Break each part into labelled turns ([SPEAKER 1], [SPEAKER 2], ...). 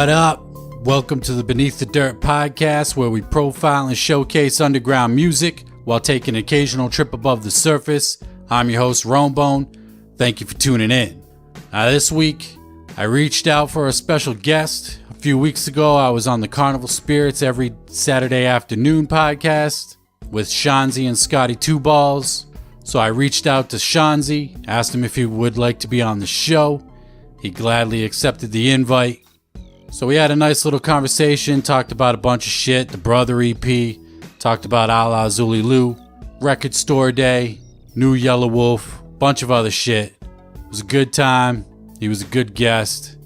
[SPEAKER 1] What up? Welcome to the Beneath the Dirt podcast, where we profile and showcase underground music while taking an occasional trip above the surface. I'm your host, Rombone. Thank you for tuning in. Now, this week, I reached out for a special guest. A few weeks ago, I was on the Carnival Spirits every Saturday afternoon podcast with Shaunzy and Scotty Two Balls. So I reached out to Shaunzy, asked him if he would like to be on the show. He gladly accepted the invite. So we had a nice little conversation, talked about a bunch of shit, the Brother EP, talked about A La Zuli Lou, Record Store Day, New Yellow Wolf, bunch of other shit. It was a good time. He was a good guest.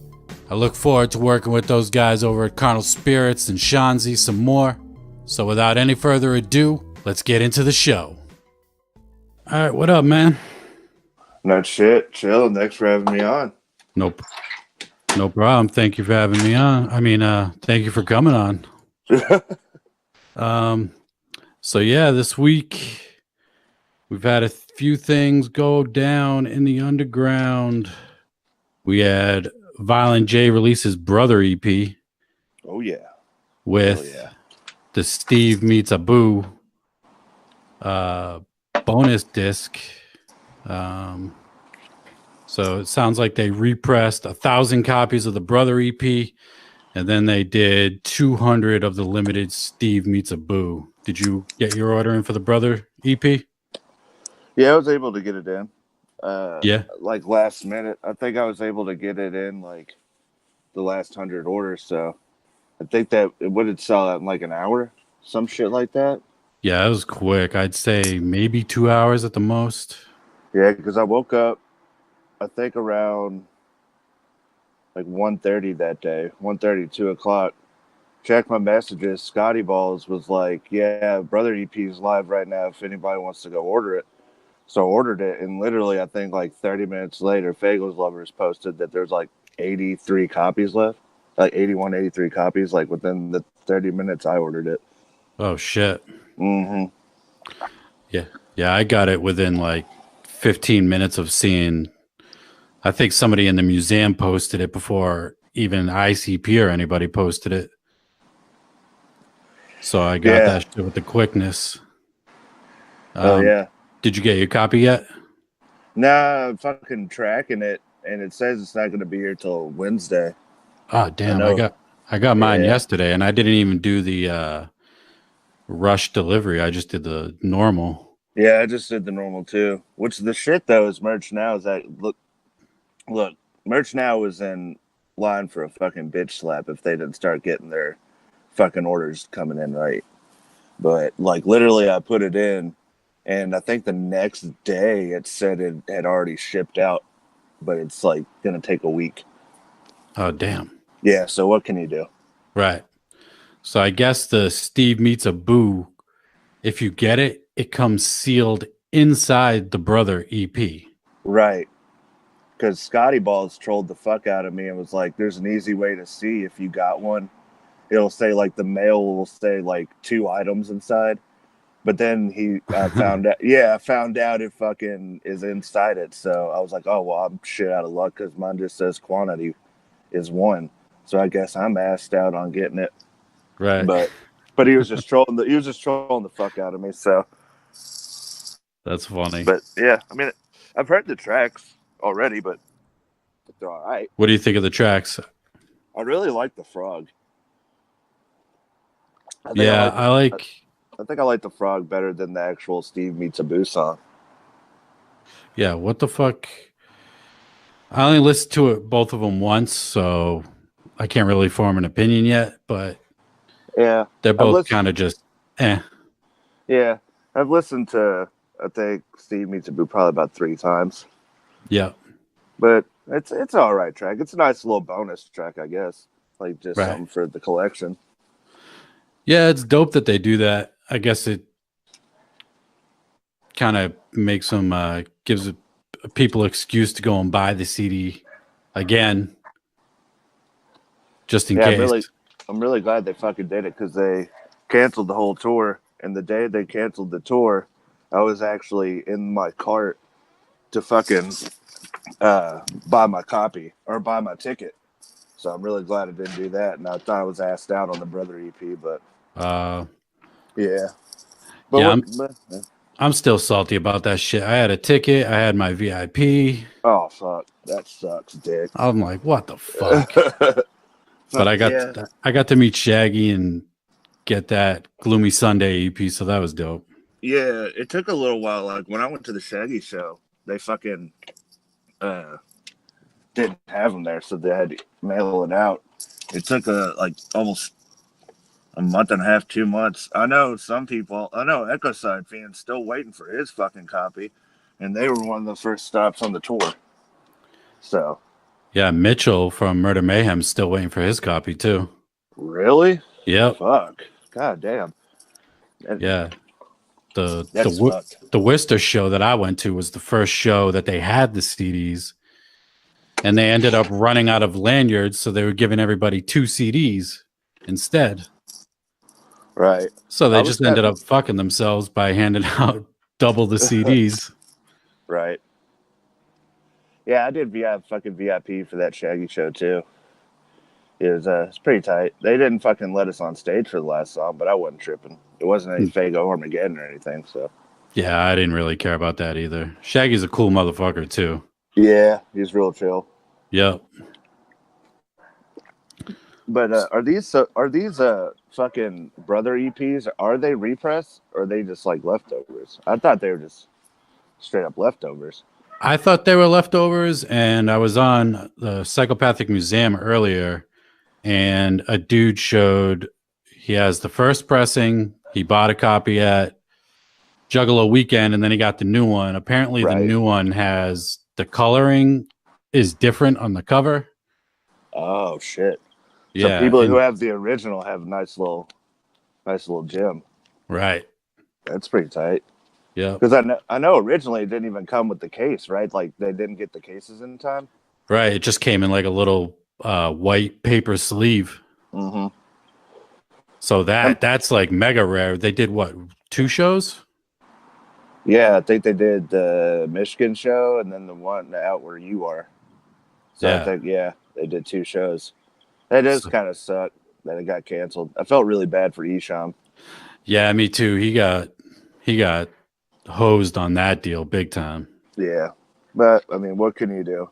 [SPEAKER 1] I look forward to working with those guys over at Carnival Spirits and Shaunzy some more. So without any further ado, let's get into the show. All right, what up, man?
[SPEAKER 2] Not shit. Chill. Thanks for having me on.
[SPEAKER 1] Nope. No problem. Thank you for having me on. Thank you for coming on. So yeah, this week we've had a few things go down in the underground. We had Violent J release his Brother EP.
[SPEAKER 2] Oh yeah.
[SPEAKER 1] With the Steve Meets Abu bonus disc. So it sounds like they repressed 1,000 copies of the Brother EP, and then they did 200 of the limited Steve Meets Abu. Did you get your order in for the Brother EP?
[SPEAKER 2] Yeah, I was able to get it in.
[SPEAKER 1] Like
[SPEAKER 2] last minute. I think I was able to get it in like the last 100 orders. So I think that it would sell out in like an hour, some shit like that.
[SPEAKER 1] Yeah, it was quick. I'd say maybe 2 hours at the most.
[SPEAKER 2] Yeah, because I woke up, I think around like 1:30 that day, 1:30, 2 o'clock. Checked my messages. Scotty Balls was like, yeah, Brother EP's live right now if anybody wants to go order it. So I ordered it, and literally I think like 30 minutes later, Fagel's Lovers posted that there's like 83 copies left. Like 81, 83 copies, like within the 30 minutes I ordered it.
[SPEAKER 1] Oh, shit.
[SPEAKER 2] Mm-hmm.
[SPEAKER 1] Yeah, I got it within like 15 minutes of seeing... I think somebody in the museum posted it before even ICP or anybody posted it. So I got that shit with the quickness.
[SPEAKER 2] Yeah.
[SPEAKER 1] Did you get your copy yet?
[SPEAKER 2] Nah, I'm fucking tracking it, and it says it's not going to be here till Wednesday.
[SPEAKER 1] Oh, damn. I got mine yesterday, and I didn't even do the rush delivery. I just did the normal.
[SPEAKER 2] Yeah, I just did the normal too. Which the shit, though, is Merch Now is that... Look, Merch Now was in line for a fucking bitch slap if they didn't start getting their fucking orders coming in right. But, like, literally I put it in, and I think the next day it said it had already shipped out, but it's, like, going to take a week.
[SPEAKER 1] Oh, damn.
[SPEAKER 2] Yeah, so what can you do?
[SPEAKER 1] Right. So I guess the Steve Meets Abu, if you get it, it comes sealed inside the Brother EP.
[SPEAKER 2] Right. Because Scotty Balls trolled the fuck out of me and was like, there's an easy way to see if you got one. It'll say, like, the mail will say, like, 2 items inside. But then I found out it fucking is inside it. So I was like, oh, well, I'm shit out of luck because mine just says quantity is 1. So I guess I'm assed out on getting it.
[SPEAKER 1] Right.
[SPEAKER 2] But he was just trolling the fuck out of me. So
[SPEAKER 1] that's funny.
[SPEAKER 2] But yeah, I mean, I've heard the tracks already, but they're all right.
[SPEAKER 1] What do you think of the tracks?
[SPEAKER 2] I really like the Frog.
[SPEAKER 1] I think
[SPEAKER 2] I like the Frog better than the actual Steve Meets Abu song.
[SPEAKER 1] Yeah, what the fuck? I only listened to it, both of them once, so I can't really form an opinion yet, but
[SPEAKER 2] yeah,
[SPEAKER 1] they're both kind of just
[SPEAKER 2] Yeah, I've listened to, I think, Steve Meets Abu probably about 3 times.
[SPEAKER 1] Yeah.
[SPEAKER 2] But it's an all right track. It's a nice little bonus track, I guess. Like just something for the collection.
[SPEAKER 1] Yeah, it's dope that they do that. I guess it kind of makes them, gives people excuse to go and buy the CD again. Just in case.
[SPEAKER 2] I'm really glad they fucking did it because they canceled the whole tour. And the day they canceled the tour, I was actually in my cart to fucking buy my copy or buy my ticket. So I'm really glad I didn't do that. And I thought I was asked out on the Brother EP, but yeah. But
[SPEAKER 1] yeah,
[SPEAKER 2] yeah.
[SPEAKER 1] I'm still salty about that shit. I had a ticket. I had my VIP.
[SPEAKER 2] Oh fuck, that sucks, dick.
[SPEAKER 1] I'm like, what the fuck? But
[SPEAKER 2] Yeah,
[SPEAKER 1] I got to meet Shaggy and get that Gloomy Sunday EP, so that was dope.
[SPEAKER 2] yeah. It took a little while. Like when I went to the Shaggy show, they fucking didn't have them there, so they had to mail it out. It took almost a month and a half, 2 months. I know some people. I know Echo Side fans still waiting for his fucking copy, and they were one of the first stops on the tour. So
[SPEAKER 1] Yeah, Mitchell from Murder Mayhem still waiting for his copy too.
[SPEAKER 2] really,
[SPEAKER 1] Yep.
[SPEAKER 2] fuck, god damn.
[SPEAKER 1] Yeah.
[SPEAKER 2] That's fucked.
[SPEAKER 1] The Worcester show that I went to was the first show that they had the CDs, and they ended up running out of lanyards, so they were giving everybody 2 CDs instead.
[SPEAKER 2] Right.
[SPEAKER 1] So they just ended up fucking themselves by handing out double the CDs.
[SPEAKER 2] Right. Yeah, I did fucking VIP for that Shaggy show too. It's pretty tight. They didn't fucking let us on stage for the last song, but I wasn't tripping. It wasn't any Fago Armageddon or anything, so.
[SPEAKER 1] Yeah, I didn't really care about that either. Shaggy's a cool motherfucker too.
[SPEAKER 2] Yeah, he's real chill.
[SPEAKER 1] Yep.
[SPEAKER 2] But are these fucking Brother EPs? Are they repress or are they just like leftovers? I thought they were just straight up leftovers.
[SPEAKER 1] I thought they were leftovers, and I was on the Psychopathic Museum earlier, and a dude showed he has the first pressing. He bought a copy at Juggalo Weekend, and then he got the new one. Apparently, the new one has the coloring is different on the cover.
[SPEAKER 2] Oh shit!
[SPEAKER 1] Yeah,
[SPEAKER 2] so people who have the original have a nice little gem.
[SPEAKER 1] Right.
[SPEAKER 2] That's pretty tight.
[SPEAKER 1] Yeah.
[SPEAKER 2] Because I know originally it didn't even come with the case, right? Like they didn't get the cases in time.
[SPEAKER 1] Right. It just came in like a little white paper sleeve.
[SPEAKER 2] Mm-hmm.
[SPEAKER 1] So that's like mega rare. They did what, 2 shows?
[SPEAKER 2] Yeah, I think they did the Michigan show and then the one out where you are. So yeah. I think they did 2 shows. That does kind of suck that it got canceled. I felt really bad for Isham.
[SPEAKER 1] Yeah, me too. He got hosed on that deal big time.
[SPEAKER 2] Yeah, but I mean, what can you do?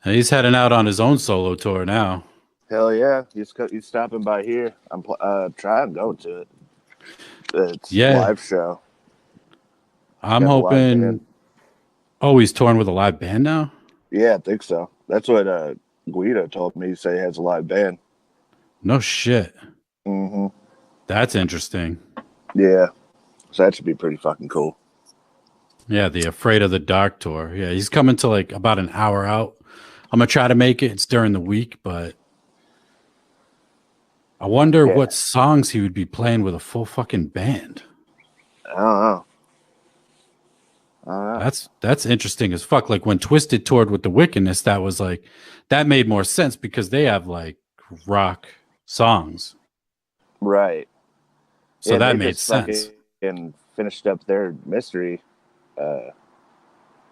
[SPEAKER 1] And he's heading out on his own solo tour now.
[SPEAKER 2] Hell yeah, he's stopping by here. I'm trying to go to it. It's a live show.
[SPEAKER 1] I'm hoping. Oh, he's touring with a live band now?
[SPEAKER 2] Yeah, I think so. That's what Guido told me. He said he has a live band.
[SPEAKER 1] No shit.
[SPEAKER 2] Mm-hmm.
[SPEAKER 1] That's interesting.
[SPEAKER 2] Yeah. So that should be pretty fucking cool.
[SPEAKER 1] Yeah, the Afraid of the Dark tour. Yeah, he's coming to like about an hour out. I'm going to try to make it. It's during the week, but I wonder what songs he would be playing with a full fucking band.
[SPEAKER 2] I don't know.
[SPEAKER 1] That's interesting as fuck. Like when Twisted toured with the Wickedness, that was like, that made more sense because they have like rock songs.
[SPEAKER 2] Right.
[SPEAKER 1] So that made sense.
[SPEAKER 2] And finished up their Mystery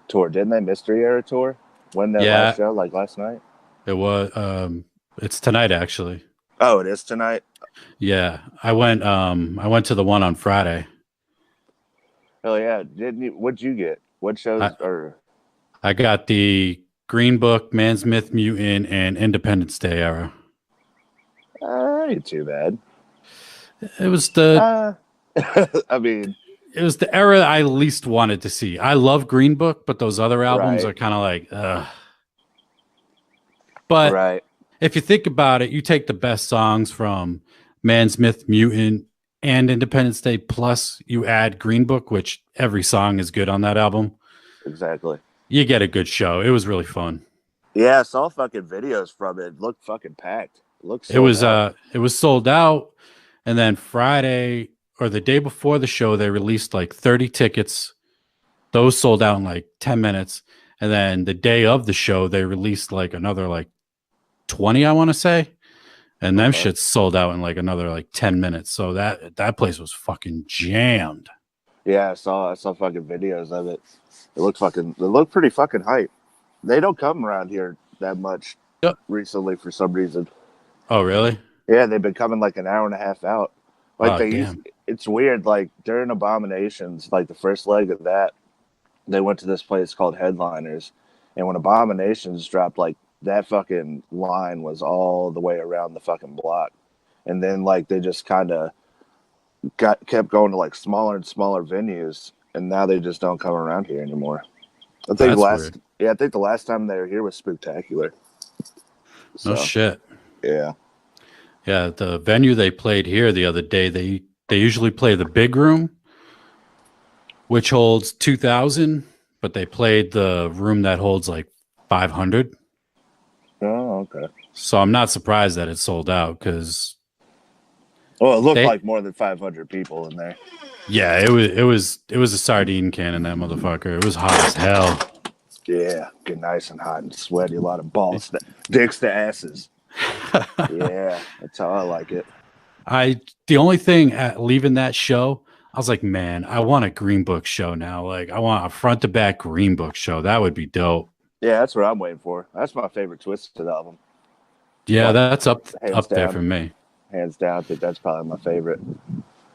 [SPEAKER 2] tour, didn't they? Mystery Era tour? When that last show, like last night?
[SPEAKER 1] It was it's tonight actually.
[SPEAKER 2] Oh, it is tonight?
[SPEAKER 1] Yeah. I went to the one on Friday.
[SPEAKER 2] Hell yeah. What'd you get? What shows
[SPEAKER 1] I got the Green Book, Man's Myth Mutant, and Independence Day era.
[SPEAKER 2] Ain't too bad.
[SPEAKER 1] It was the
[SPEAKER 2] I mean,
[SPEAKER 1] it was the era I least wanted to see. I love Green Book, but those other albums are kind of like, ugh. But if you think about it, you take the best songs from Man's Myth, Mutant, and Independence Day, plus you add Green Book, which every song is good on that album.
[SPEAKER 2] Exactly.
[SPEAKER 1] You get a good show. It was really fun.
[SPEAKER 2] Yeah, I saw fucking videos from it. It looked fucking packed. It
[SPEAKER 1] was sold out. And then Friday or the day before the show, they released like 30 tickets. Those sold out in like 10 minutes. And then the day of the show, they released like another like 20, I want to say. And them shits sold out in like another like 10 minutes. So that place was fucking jammed.
[SPEAKER 2] Yeah, I saw fucking videos of it. It looked pretty fucking hype. They don't come around here that much. recently for some reason.
[SPEAKER 1] Oh, really?
[SPEAKER 2] Yeah, they've been coming like an hour and a half out. Like
[SPEAKER 1] Oh, damn.
[SPEAKER 2] it's weird. Like during Abominations, like the first leg of that, they went to this place called Headliners, and when Abominations dropped, like that fucking line was all the way around the fucking block, and then like they just kind of kept going to like smaller and smaller venues, and now they just don't come around here anymore.
[SPEAKER 1] That's weird.
[SPEAKER 2] I think the last time they were here was Spectacular.
[SPEAKER 1] No
[SPEAKER 2] So,
[SPEAKER 1] shit.
[SPEAKER 2] yeah.
[SPEAKER 1] Yeah, the venue they played here the other day, they usually play the big room, which holds 2,000, but they played the room that holds like 500.
[SPEAKER 2] Oh, okay.
[SPEAKER 1] So I'm not surprised that it sold out because
[SPEAKER 2] Well, it looked like more than 500 people in there.
[SPEAKER 1] Yeah, it was a sardine can in that motherfucker. It was hot as hell.
[SPEAKER 2] Yeah, get nice and hot and sweaty. A lot of balls, dicks to asses. Yeah, that's how I like it.
[SPEAKER 1] The only thing at leaving that show, I was like, man, I want a Green Book show now. Like, I want a front to back Green Book show. That would be dope.
[SPEAKER 2] Yeah, that's what I'm waiting for. That's my favorite Twisted album.
[SPEAKER 1] Yeah, that's up
[SPEAKER 2] down.
[SPEAKER 1] there for me.
[SPEAKER 2] Hands down, I think that's probably my favorite.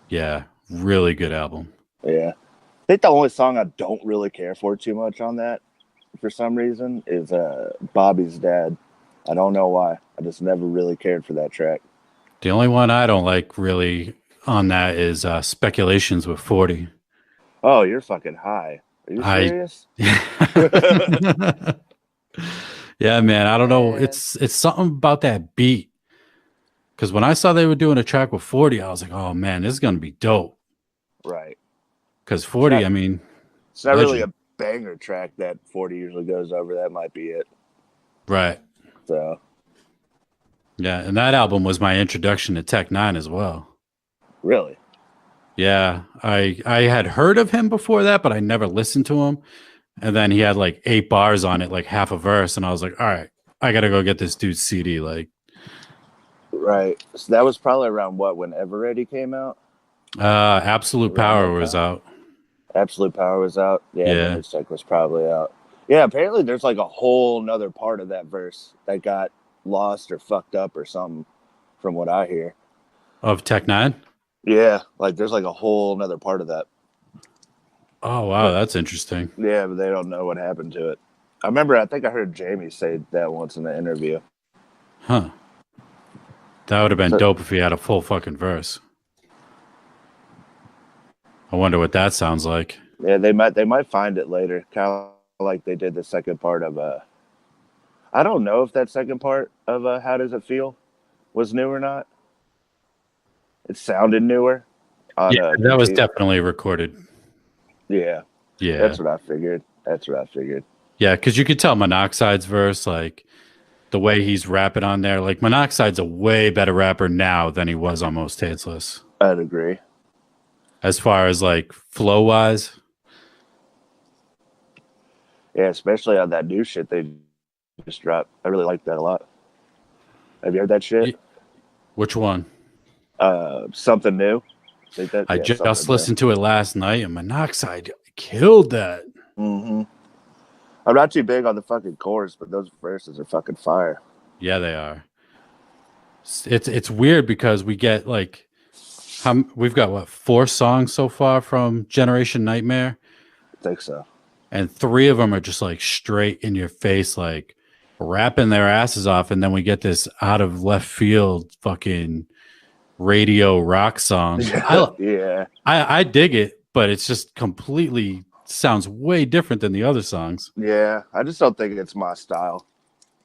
[SPEAKER 1] Yeah, really good album.
[SPEAKER 2] Yeah. I think the only song I don't really care for too much on that, for some reason, is Bobby's Dad. I don't know why. I just never really cared for that track.
[SPEAKER 1] The only one I don't like really on that is Speculations with 40.
[SPEAKER 2] Oh, you're fucking high. Are you serious?
[SPEAKER 1] Yeah, man. I don't know. It's something about that beat. Because when I saw they were doing a track with 40, I was like, oh, man, this is going to be dope.
[SPEAKER 2] Right.
[SPEAKER 1] Because 40,
[SPEAKER 2] it's not
[SPEAKER 1] legend.
[SPEAKER 2] really a banger track that 40 usually goes over. That might be it.
[SPEAKER 1] Right.
[SPEAKER 2] So.
[SPEAKER 1] Yeah, and that album was my introduction to Tech Nine as well.
[SPEAKER 2] Really?
[SPEAKER 1] Yeah, I had heard of him before that, but I never listened to him. And then he had like 8 bars on it, like half a verse, and I was like, all right, I gotta go get this dude's CD. Like,
[SPEAKER 2] right. So that was probably around when Ever Ready came out.
[SPEAKER 1] Absolute Power was out.
[SPEAKER 2] Absolute Power was out. Yeah. Check was probably out. Yeah. Apparently, there's like a whole nother part of that verse that got lost or fucked up or something, from what I hear.
[SPEAKER 1] Of Tech Nine?
[SPEAKER 2] Yeah, like there's like a whole nother part of that.
[SPEAKER 1] Oh wow, that's interesting.
[SPEAKER 2] Yeah, but they don't know what happened to it. I think I heard Jamie say that once in the interview.
[SPEAKER 1] Huh. That would have been dope if he had a full fucking verse. I wonder what that sounds like.
[SPEAKER 2] Yeah, they might find it later, kind of like they did the second part of I don't know if that second part of How Does It Feel was new or not. It sounded newer.
[SPEAKER 1] Yeah, that was definitely recorded.
[SPEAKER 2] Yeah.
[SPEAKER 1] Yeah.
[SPEAKER 2] That's what I figured.
[SPEAKER 1] Yeah, because you could tell Monoxide's verse, like the way he's rapping on there. Like Monoxide's a way better rapper now than he was on Most Tasteless.
[SPEAKER 2] I'd agree.
[SPEAKER 1] As far as like flow wise.
[SPEAKER 2] Yeah, especially on that new shit they just dropped. I really like that a lot. Have you heard that shit?
[SPEAKER 1] Which one?
[SPEAKER 2] Something New.
[SPEAKER 1] I just listened to it last night, and Monoxide killed that.
[SPEAKER 2] Mm-hmm. I'm not too big on the fucking chorus, but those verses are fucking fire.
[SPEAKER 1] Yeah, they are. It's weird because we get like, we've got 4 songs so far from Generation Nightmare.
[SPEAKER 2] I think so.
[SPEAKER 1] And 3 of them are just like straight in your face, like rapping their asses off, and then we get this out of left field fucking radio rock song.
[SPEAKER 2] Yeah,
[SPEAKER 1] I dig it, but it's just completely sounds way different than the other songs.
[SPEAKER 2] Yeah, I just don't think it's my style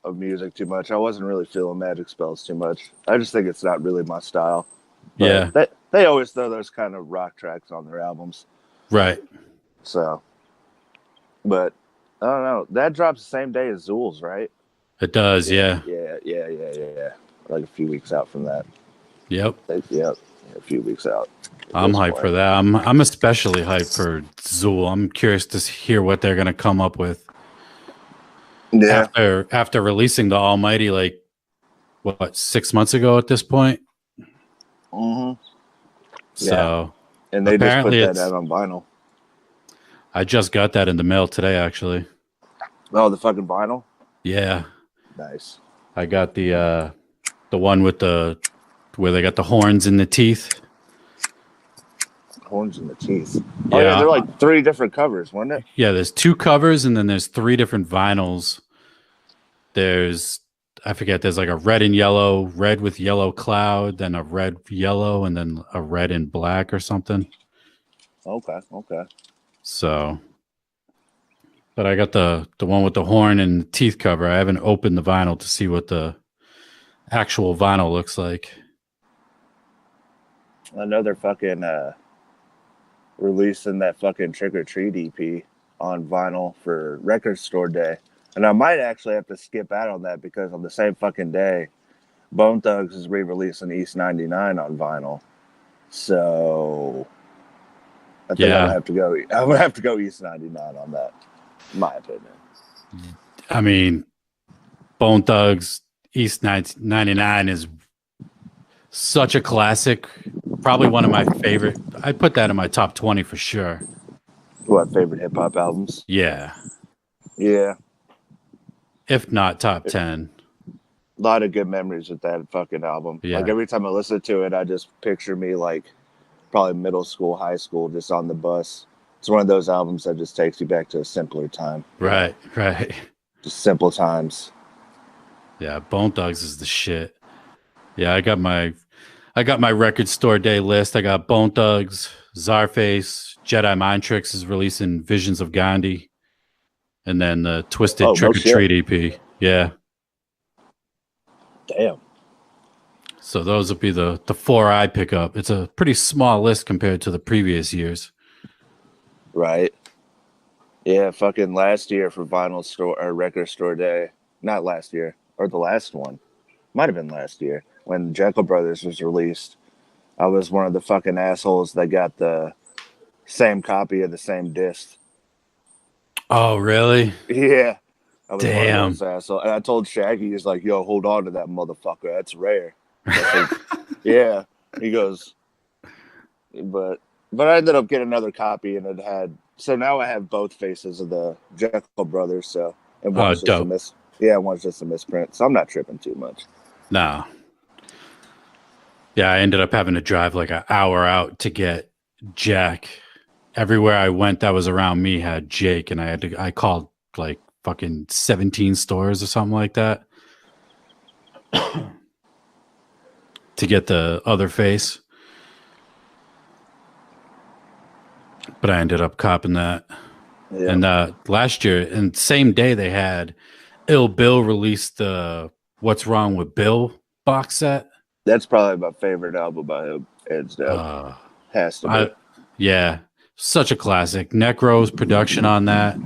[SPEAKER 2] of music too much. I wasn't really feeling Magic Spells too much. I just think it's not really my style. But
[SPEAKER 1] yeah,
[SPEAKER 2] they always throw those kind of rock tracks on their albums,
[SPEAKER 1] right?
[SPEAKER 2] So, but I don't know. That drops the same day as Zool's, right?
[SPEAKER 1] It does, yeah.
[SPEAKER 2] Like a few weeks out from that.
[SPEAKER 1] Yep.
[SPEAKER 2] Yep. A few weeks out.
[SPEAKER 1] I'm hyped for that. I'm especially hyped for Zool. I'm curious to hear what they're gonna come up with.
[SPEAKER 2] Yeah.
[SPEAKER 1] After releasing the Almighty, like what, 6 months ago at this point.
[SPEAKER 2] Mm-hmm.
[SPEAKER 1] So,
[SPEAKER 2] and they just put that out on vinyl.
[SPEAKER 1] I just got that in the mail today, actually.
[SPEAKER 2] Oh, the fucking vinyl?
[SPEAKER 1] Yeah.
[SPEAKER 2] Nice.
[SPEAKER 1] I got the one with where they got the horns in the teeth.
[SPEAKER 2] Horns in the teeth.
[SPEAKER 1] Yeah.
[SPEAKER 2] Oh yeah, they're like 3 different covers, weren't it?
[SPEAKER 1] Yeah, there's 2 covers and then there's 3 different vinyls. I forget, there's like a red and yellow, red with yellow cloud, then a red yellow, and then a red and black or something.
[SPEAKER 2] Okay.
[SPEAKER 1] So, but I got the one with the horn and teeth cover. I haven't opened the vinyl to see what the actual vinyl looks like.
[SPEAKER 2] Another fucking releasing that fucking Trick or Treat EP on vinyl for Record Store Day. And I might actually have to skip out on that because on the same fucking day, Bone Thugs is re-releasing East 99 on vinyl. So I think I'm gonna have to go East 99 on that, in my opinion.
[SPEAKER 1] I mean, Bone Thugs East 99 is such a classic. Probably one of my favorite. I'd put that in my top 20 for sure.
[SPEAKER 2] What, favorite hip hop albums?
[SPEAKER 1] Yeah.
[SPEAKER 2] Yeah.
[SPEAKER 1] If not top 10.
[SPEAKER 2] A lot of good memories with that fucking album.
[SPEAKER 1] Yeah.
[SPEAKER 2] Like every time I listen to it, I just picture me like probably middle school, high school, just on the bus. It's one of those albums that just takes you back to a simpler time.
[SPEAKER 1] Right.
[SPEAKER 2] Just simple times.
[SPEAKER 1] Yeah, Bone Thugs is the shit. Yeah, I got my Record Store Day list. I got Bone Thugs, Czarface, Jedi Mind Tricks is releasing Visions of Gandhi, and then the Twisted Trick or Treat EP. Yeah.
[SPEAKER 2] Damn.
[SPEAKER 1] So those will be the 4 I pick up. It's a pretty small list compared to the previous years.
[SPEAKER 2] Right. Yeah, fucking last year for Vinyl Store or Record Store Day. Not last year, or the last one. Might have been last year when Jekyll Brothers was released. I was one of the fucking assholes that got the same copy of the same disc.
[SPEAKER 1] Oh, really?
[SPEAKER 2] Yeah. I was
[SPEAKER 1] Damn.
[SPEAKER 2] one of those assholes. And I told Shaggy, he's like, yo, hold on to that motherfucker. That's rare. I said, yeah. He goes, but I ended up getting another copy and it had, so now I have both faces of the Jekyll Brothers. So, and one's just a misprint. So I'm not tripping too much.
[SPEAKER 1] No. Yeah, I ended up having to drive like an hour out to get Jack. Everywhere I went that was around me had Jake, and I called like fucking 17 stores or something like that to get the other face. But I ended up copping that. Yeah. And last year, and same day they had Ill Bill released the What's Wrong with Bill box set.
[SPEAKER 2] That's probably my favorite album by him. Hands down. Has to be.
[SPEAKER 1] Yeah. Such a classic. Necro's production on that.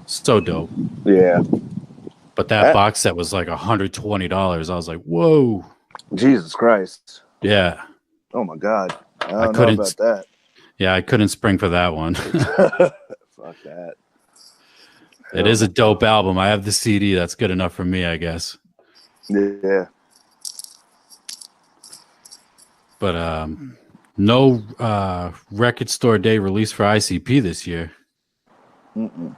[SPEAKER 1] So dope.
[SPEAKER 2] Yeah.
[SPEAKER 1] But that box set was like $120. I was like, whoa.
[SPEAKER 2] Jesus Christ.
[SPEAKER 1] Yeah.
[SPEAKER 2] Oh my God. I don't know about that.
[SPEAKER 1] Yeah, I couldn't spring for that one.
[SPEAKER 2] Fuck that.
[SPEAKER 1] It is a dope album. I have the CD. That's good enough for me, I guess.
[SPEAKER 2] Yeah.
[SPEAKER 1] But no Record Store Day release for ICP this year.
[SPEAKER 2] Mm-mm.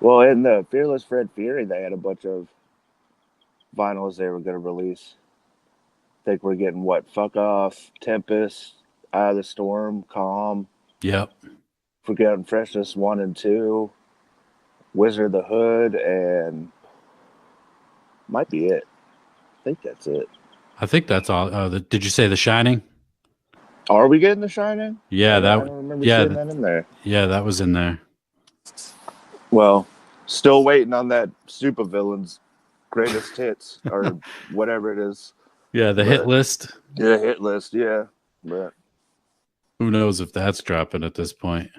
[SPEAKER 2] Well, in the Fearless Fred Fury, they had a bunch of vinyls they were going to release. I think we're getting what? Fuck Off, Tempest, Eye of the Storm, Calm.
[SPEAKER 1] Yep.
[SPEAKER 2] Forgotten Freshness 1 and 2, Wizard of the Hood, and might be it. I think that's it.
[SPEAKER 1] I think that's all. Did you say The Shining?
[SPEAKER 2] Are we getting The Shining?
[SPEAKER 1] Yeah,
[SPEAKER 2] I don't remember seeing that in there.
[SPEAKER 1] Yeah, that was in there.
[SPEAKER 2] Well, still waiting on that Supervillains greatest hits or whatever it is.
[SPEAKER 1] Yeah, the hit list.
[SPEAKER 2] Yeah, hit list. Yeah, but
[SPEAKER 1] who knows if that's dropping at this point?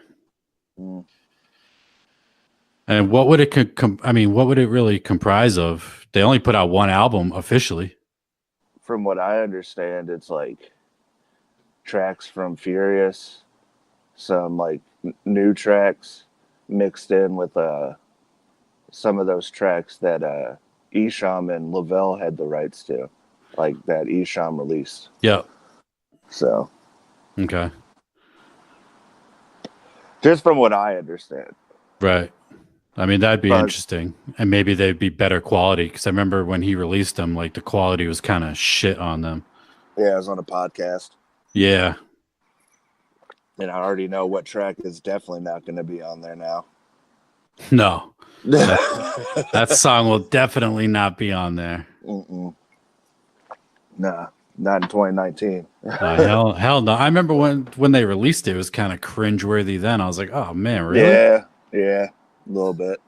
[SPEAKER 1] And what would it? What would it really comprise of? They only put out one album officially.
[SPEAKER 2] From what I understand, it's like tracks from Furious, some like new tracks mixed in with some of those tracks that Esham and Lavelle had the rights to, like that Esham released.
[SPEAKER 1] Yeah.
[SPEAKER 2] So.
[SPEAKER 1] Okay.
[SPEAKER 2] Just from what I understand.
[SPEAKER 1] Right. I mean, that'd be
[SPEAKER 2] But
[SPEAKER 1] interesting. And maybe they'd be better quality. Because I remember when he released them, like the quality was kind of shit on them.
[SPEAKER 2] yeah, I was on a podcast.
[SPEAKER 1] Yeah.
[SPEAKER 2] And I already know what track is definitely not going to be on there now.
[SPEAKER 1] No. That song will definitely not be on there.
[SPEAKER 2] Mm-mm. Nah, not in 2019.
[SPEAKER 1] Hell no. I remember when they released it, it was kind of cringeworthy then. I was like, oh man, really?
[SPEAKER 2] Yeah, a little bit.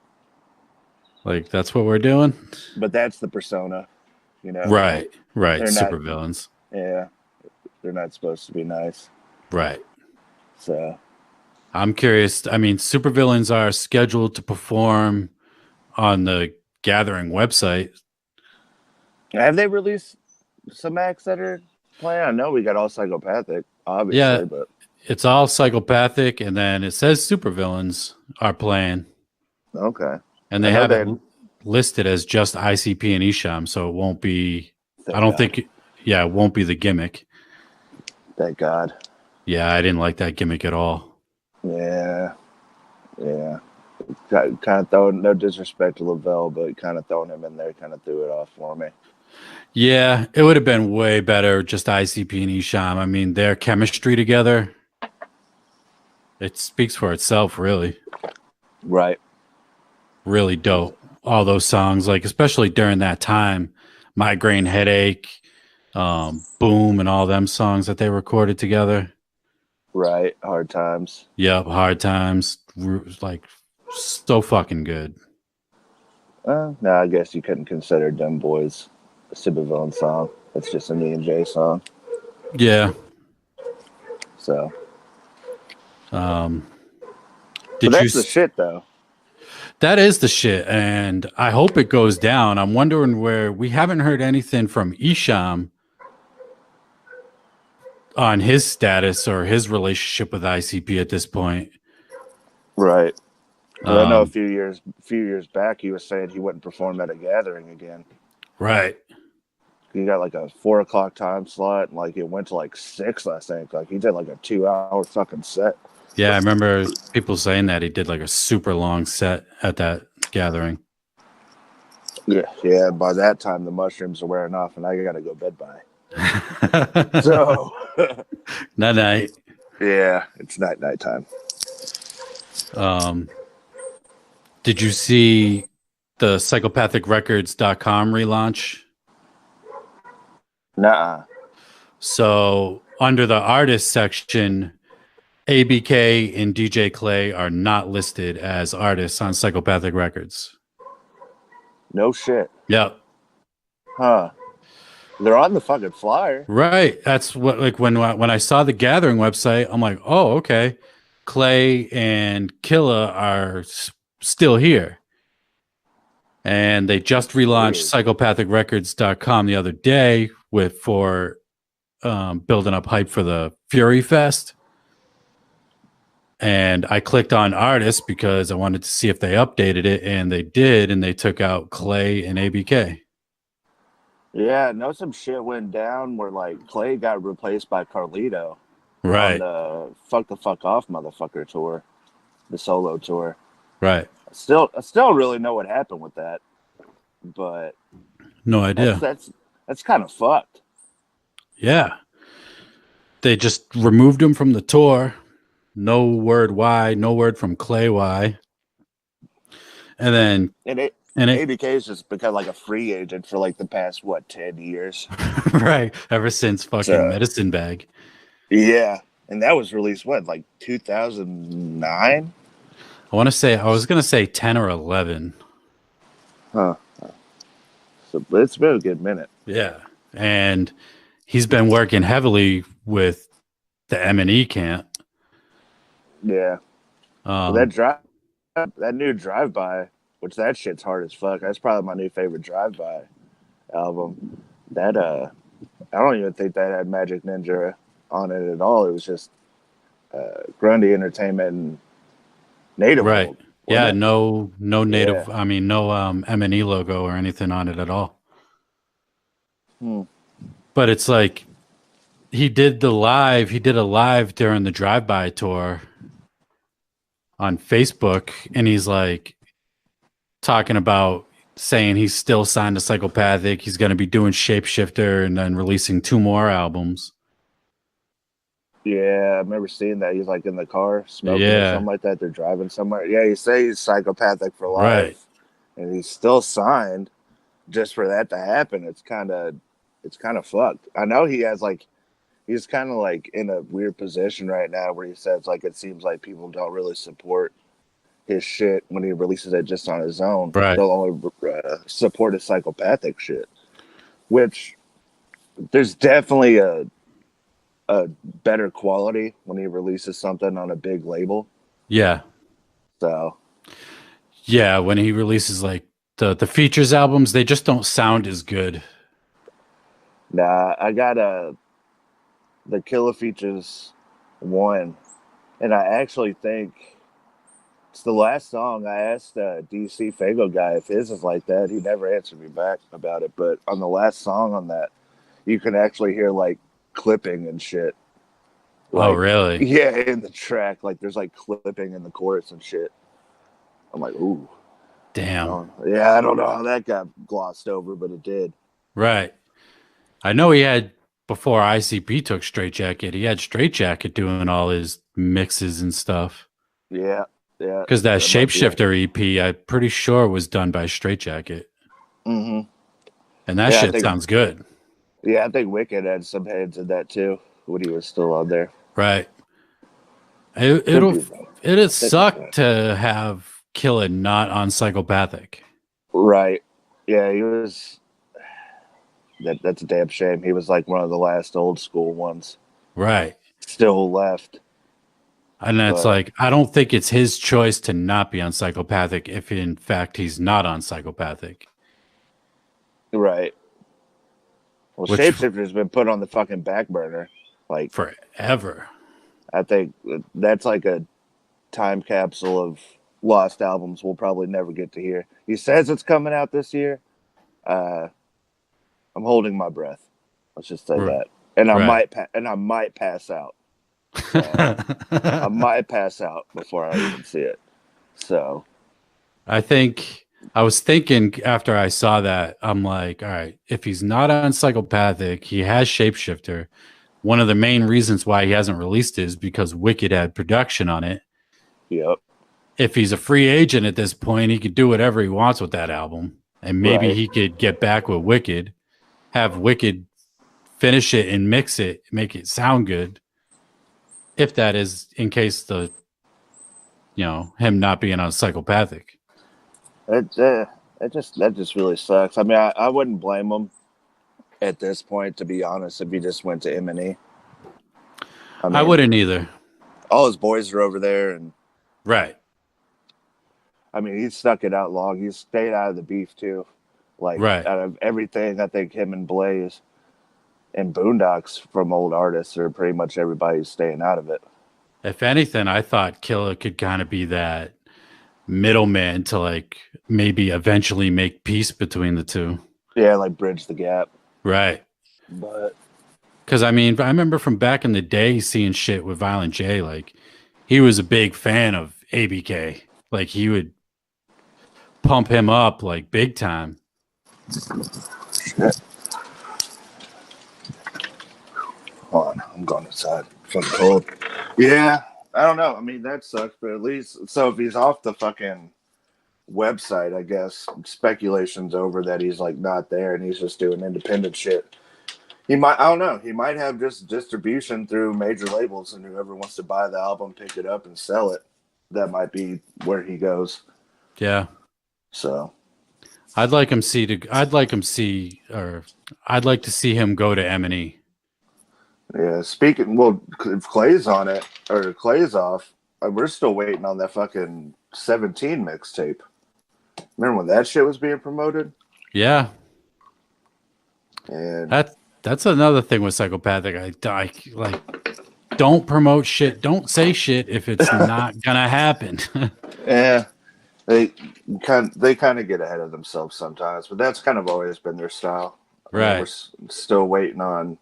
[SPEAKER 1] Like, that's what we're doing?
[SPEAKER 2] But that's the persona, you know?
[SPEAKER 1] Right.
[SPEAKER 2] They're
[SPEAKER 1] Super
[SPEAKER 2] not,
[SPEAKER 1] villains.
[SPEAKER 2] yeah, they're not supposed to be nice.
[SPEAKER 1] Right.
[SPEAKER 2] So
[SPEAKER 1] I'm curious. I mean, supervillains are scheduled to perform on the Gathering website.
[SPEAKER 2] have they released some acts that are playing? I know we got all Psychopathic, obviously,
[SPEAKER 1] Yeah,
[SPEAKER 2] but
[SPEAKER 1] it's all Psychopathic, and then it says supervillains are playing,
[SPEAKER 2] okay.
[SPEAKER 1] and they have it listed as just ICP and Isham, so it won't be. I don't think. Yeah, it won't be the gimmick.
[SPEAKER 2] Thank God.
[SPEAKER 1] Yeah, I didn't like that gimmick at all.
[SPEAKER 2] Yeah. Kind of throwing, no disrespect to Lavelle, but kind of throwing him in there kind of threw it off for me.
[SPEAKER 1] Yeah, it would have been way better just ICP and Isham. I mean, their chemistry together, it speaks for itself, really.
[SPEAKER 2] Right.
[SPEAKER 1] Really dope. All those songs, like especially during that time, Migraine Headache, Boom, and all them songs that they recorded together.
[SPEAKER 2] Right. Hard Times.
[SPEAKER 1] Yep, Hard Times, like so fucking good.
[SPEAKER 2] No, I guess you couldn't consider Dumb Boys a supervillain song. It's just a me and Jay song.
[SPEAKER 1] Yeah.
[SPEAKER 2] So.
[SPEAKER 1] Did
[SPEAKER 2] that's the shit, though.
[SPEAKER 1] That is the shit, and I hope it goes down. I'm wondering where we haven't heard anything from Isham on his status or his relationship with ICP at this point.
[SPEAKER 2] Right. I know a few years back he was saying he wouldn't perform at a Gathering again.
[SPEAKER 1] Right.
[SPEAKER 2] He got like a 4 o'clock time slot, and like it went to like 6, I think. Like he did like a 2-hour fucking set.
[SPEAKER 1] Yeah, I remember people saying that he did like a super long set at that Gathering.
[SPEAKER 2] Yeah. By that time, the mushrooms are wearing off, and I gotta go bed by. So,
[SPEAKER 1] night.
[SPEAKER 2] Yeah, it's night time.
[SPEAKER 1] Did you see the psychopathicrecords.com relaunch?
[SPEAKER 2] Nuh-uh.
[SPEAKER 1] So under the artist section, ABK and DJ Clay are not listed as artists on Psychopathic Records.
[SPEAKER 2] No shit.
[SPEAKER 1] Yep.
[SPEAKER 2] Huh. They're on the fucking flyer.
[SPEAKER 1] Right. That's what, like, when I saw the Gathering website, I'm like, oh, okay. Clay and Killa are still here. And they just relaunched psychopathicrecords.com the other day for building up hype for the Fury Fest. And I clicked on artists because I wanted to see if they updated it, and they did, and they took out Clay and ABK.
[SPEAKER 2] Yeah, no, some shit went down where like Clay got replaced by Carlito.
[SPEAKER 1] Right.
[SPEAKER 2] On the Fuck Off Motherfucker tour, the solo tour.
[SPEAKER 1] Right.
[SPEAKER 2] I still don't really know what happened with that, but
[SPEAKER 1] no idea.
[SPEAKER 2] That's kind of fucked.
[SPEAKER 1] Yeah. They just removed him from the tour. No word why. No word from Clay why. And then
[SPEAKER 2] ABK's just become like a free agent for like the past 10 years.
[SPEAKER 1] Right. Ever since fucking Medicine Bag.
[SPEAKER 2] Yeah. And that was released like 2009?
[SPEAKER 1] I was gonna say 10 or 11.
[SPEAKER 2] Huh. So it's been a good minute.
[SPEAKER 1] Yeah. And he's been working heavily with the M&E camp.
[SPEAKER 2] Yeah. That new Drive-By, which that shit's hard as fuck. That's probably my new favorite Drive-By album. That I don't even think that had Magic Ninja on it at all. It was just Grundy Entertainment and Native.
[SPEAKER 1] Right. Yeah, no Native.
[SPEAKER 2] Yeah.
[SPEAKER 1] I mean, no M&E logo or anything on it at all. But it's like he did a live during the Drive-By tour on Facebook, and he's like, talking about saying he's still signed to Psychopathic. He's going to be doing Shapeshifter and then releasing 2 more albums.
[SPEAKER 2] Yeah, I remember seeing that. He's like in the car smoking or
[SPEAKER 1] Yeah.
[SPEAKER 2] something like that. They're driving somewhere. Yeah, he says he's psychopathic for life.
[SPEAKER 1] Right.
[SPEAKER 2] And he's still signed. Just for that to happen, it's kind of fucked. I know he has like, he's kind of like in a weird position right now where he says like it seems like people don't really support his shit when he releases it just on his own.
[SPEAKER 1] Right.
[SPEAKER 2] They'll only support his psychopathic shit, which there's definitely a better quality when he releases something on a big label.
[SPEAKER 1] Yeah.
[SPEAKER 2] So
[SPEAKER 1] yeah, when he releases like the features albums, they just don't sound as good.
[SPEAKER 2] nah, I got the Killer Features 1, and I actually think it's the last song. I asked DC Fago guy if his is like that. He never answered me back about it, but on the last song on that, you can actually hear like clipping and shit. Like,
[SPEAKER 1] oh, really?
[SPEAKER 2] Yeah, in the track, like there's like clipping in the chorus and shit. I'm like, ooh,
[SPEAKER 1] Damn.
[SPEAKER 2] yeah, I don't know how that got glossed over, but it did.
[SPEAKER 1] Right. I know he had, before ICP took Straight Jacket, he had Straight Jacket doing all his mixes and stuff.
[SPEAKER 2] Yeah, yeah.
[SPEAKER 1] Because that Shapeshifter EP, I'm pretty sure was done by Straight Jacket.
[SPEAKER 2] Mm-hmm.
[SPEAKER 1] And that shit sounds good.
[SPEAKER 2] Yeah, I think Wicked had some hands in that too when he was still on there.
[SPEAKER 1] Right. It'd suck to have Killa not on Psychopathic.
[SPEAKER 2] Right. Yeah, he was. That's a damn shame. He was like one of the last old school ones.
[SPEAKER 1] Right.
[SPEAKER 2] Still left.
[SPEAKER 1] And that's like, I don't think it's his choice to not be on Psychopathic if in fact he's not on Psychopathic.
[SPEAKER 2] Right. Well, Shapeshifter's been put on the fucking back burner. Like
[SPEAKER 1] forever.
[SPEAKER 2] I think that's like a time capsule of lost albums we'll probably never get to hear. He says it's coming out this year. I'm holding my breath. Let's just say that. And I might pass out. So, I might pass out before I even see it. So
[SPEAKER 1] I was thinking after I saw that, I'm like, all right, if he's not on Psychopathic, he has Shapeshifter. One of the main reasons why he hasn't released it is because Wicked had production on it.
[SPEAKER 2] Yep.
[SPEAKER 1] If he's a free agent at this point, he could do whatever he wants with that album. And maybe he could get back with Wicked, have Wicked finish it and mix it, make it sound good. If that is in case him not being on Psychopathic.
[SPEAKER 2] That just really sucks. I mean, I wouldn't blame him at this point, to be honest, if he just went to M&E.
[SPEAKER 1] I wouldn't either.
[SPEAKER 2] All his boys are over there, and
[SPEAKER 1] right.
[SPEAKER 2] I mean, he's stuck it out long. He's stayed out of the beef too. Like out of everything, I think him and Blaze and Boondocks from old artists are pretty much everybody's staying out of it.
[SPEAKER 1] If anything, I thought Killa could kind of be that middleman to like maybe eventually make peace between the two.
[SPEAKER 2] Yeah, like bridge the gap.
[SPEAKER 1] Right.
[SPEAKER 2] But
[SPEAKER 1] because I mean, I remember from back in the day seeing shit with Violent J. Like he was a big fan of ABK. Like he would pump him up like big time.
[SPEAKER 2] Shit. Hold on, I'm going inside. It's fucking cold. Yeah, I don't know. I mean, that sucks, but at least so if he's off the fucking website, I guess speculation's over that he's like not there and he's just doing independent shit. He might, I don't know. He might have just distribution through major labels, and whoever wants to buy the album, pick it up and sell it. That might be where he goes.
[SPEAKER 1] Yeah.
[SPEAKER 2] So,
[SPEAKER 1] I'd like to see him go to M&E.
[SPEAKER 2] Yeah. Speaking, well, if Clay's on it or Clay's off, we're still waiting on that fucking 17 mixtape. Remember when that shit was being promoted?
[SPEAKER 1] Yeah.
[SPEAKER 2] And
[SPEAKER 1] that's another thing with Psychopathic. I like don't promote shit. Don't say shit if it's not gonna happen.
[SPEAKER 2] Yeah. They kind of get ahead of themselves sometimes, but that's kind of always been their style.
[SPEAKER 1] Right.
[SPEAKER 2] We're still waiting on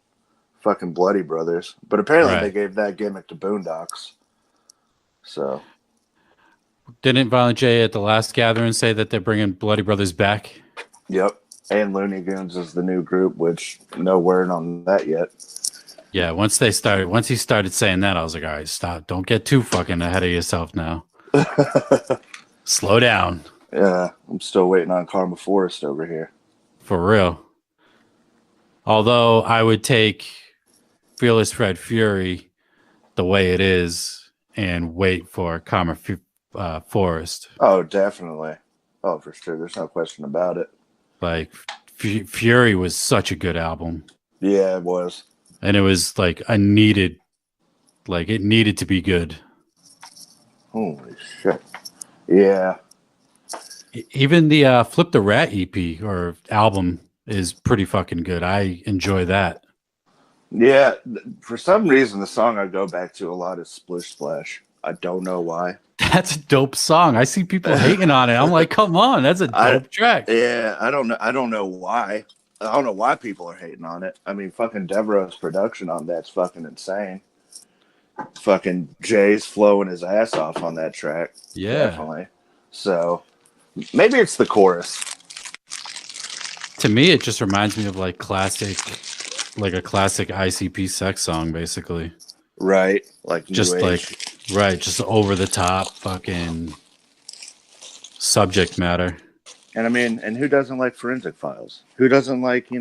[SPEAKER 2] fucking Bloody Brothers, but apparently they gave that gimmick to Boondocks. So
[SPEAKER 1] Didn't Violent J at the last gathering say that they're bringing Bloody Brothers back?
[SPEAKER 2] Yep. And Looney Goons is the new group, which no word on that yet.
[SPEAKER 1] Yeah, once he started saying that, I was like, all right, stop. Don't get too fucking ahead of yourself now. Slow down.
[SPEAKER 2] Yeah, I'm still waiting on Karma Forest over here.
[SPEAKER 1] For real. Although I would take Fearless Fred Fury the way it is and wait for Karma Forest.
[SPEAKER 2] Oh, definitely. Oh, for sure. There's no question about it.
[SPEAKER 1] Like, Fury was such a good album.
[SPEAKER 2] Yeah, it was.
[SPEAKER 1] And it was like it needed to be good.
[SPEAKER 2] Holy shit. Yeah.
[SPEAKER 1] Even the Flip the Rat EP or album is pretty fucking good. I enjoy that.
[SPEAKER 2] Yeah. For some reason, the song I go back to a lot is Splish Splash. I don't know why.
[SPEAKER 1] That's a dope song. I see people hating on it. I'm like, come on, that's a dope track.
[SPEAKER 2] Yeah, I don't know. I don't know why. I don't know why people are hating on it. I mean, fucking Devereaux's production on that's fucking insane. Fucking Jay's flowing his ass off on that track.
[SPEAKER 1] Yeah.
[SPEAKER 2] Definitely. So maybe it's the chorus.
[SPEAKER 1] To me, it just reminds me of like a classic ICP sex song, basically.
[SPEAKER 2] Right. Like
[SPEAKER 1] just
[SPEAKER 2] New Age.
[SPEAKER 1] just over the top fucking subject matter.
[SPEAKER 2] And I mean, and who doesn't like Forensic Files? Who doesn't like,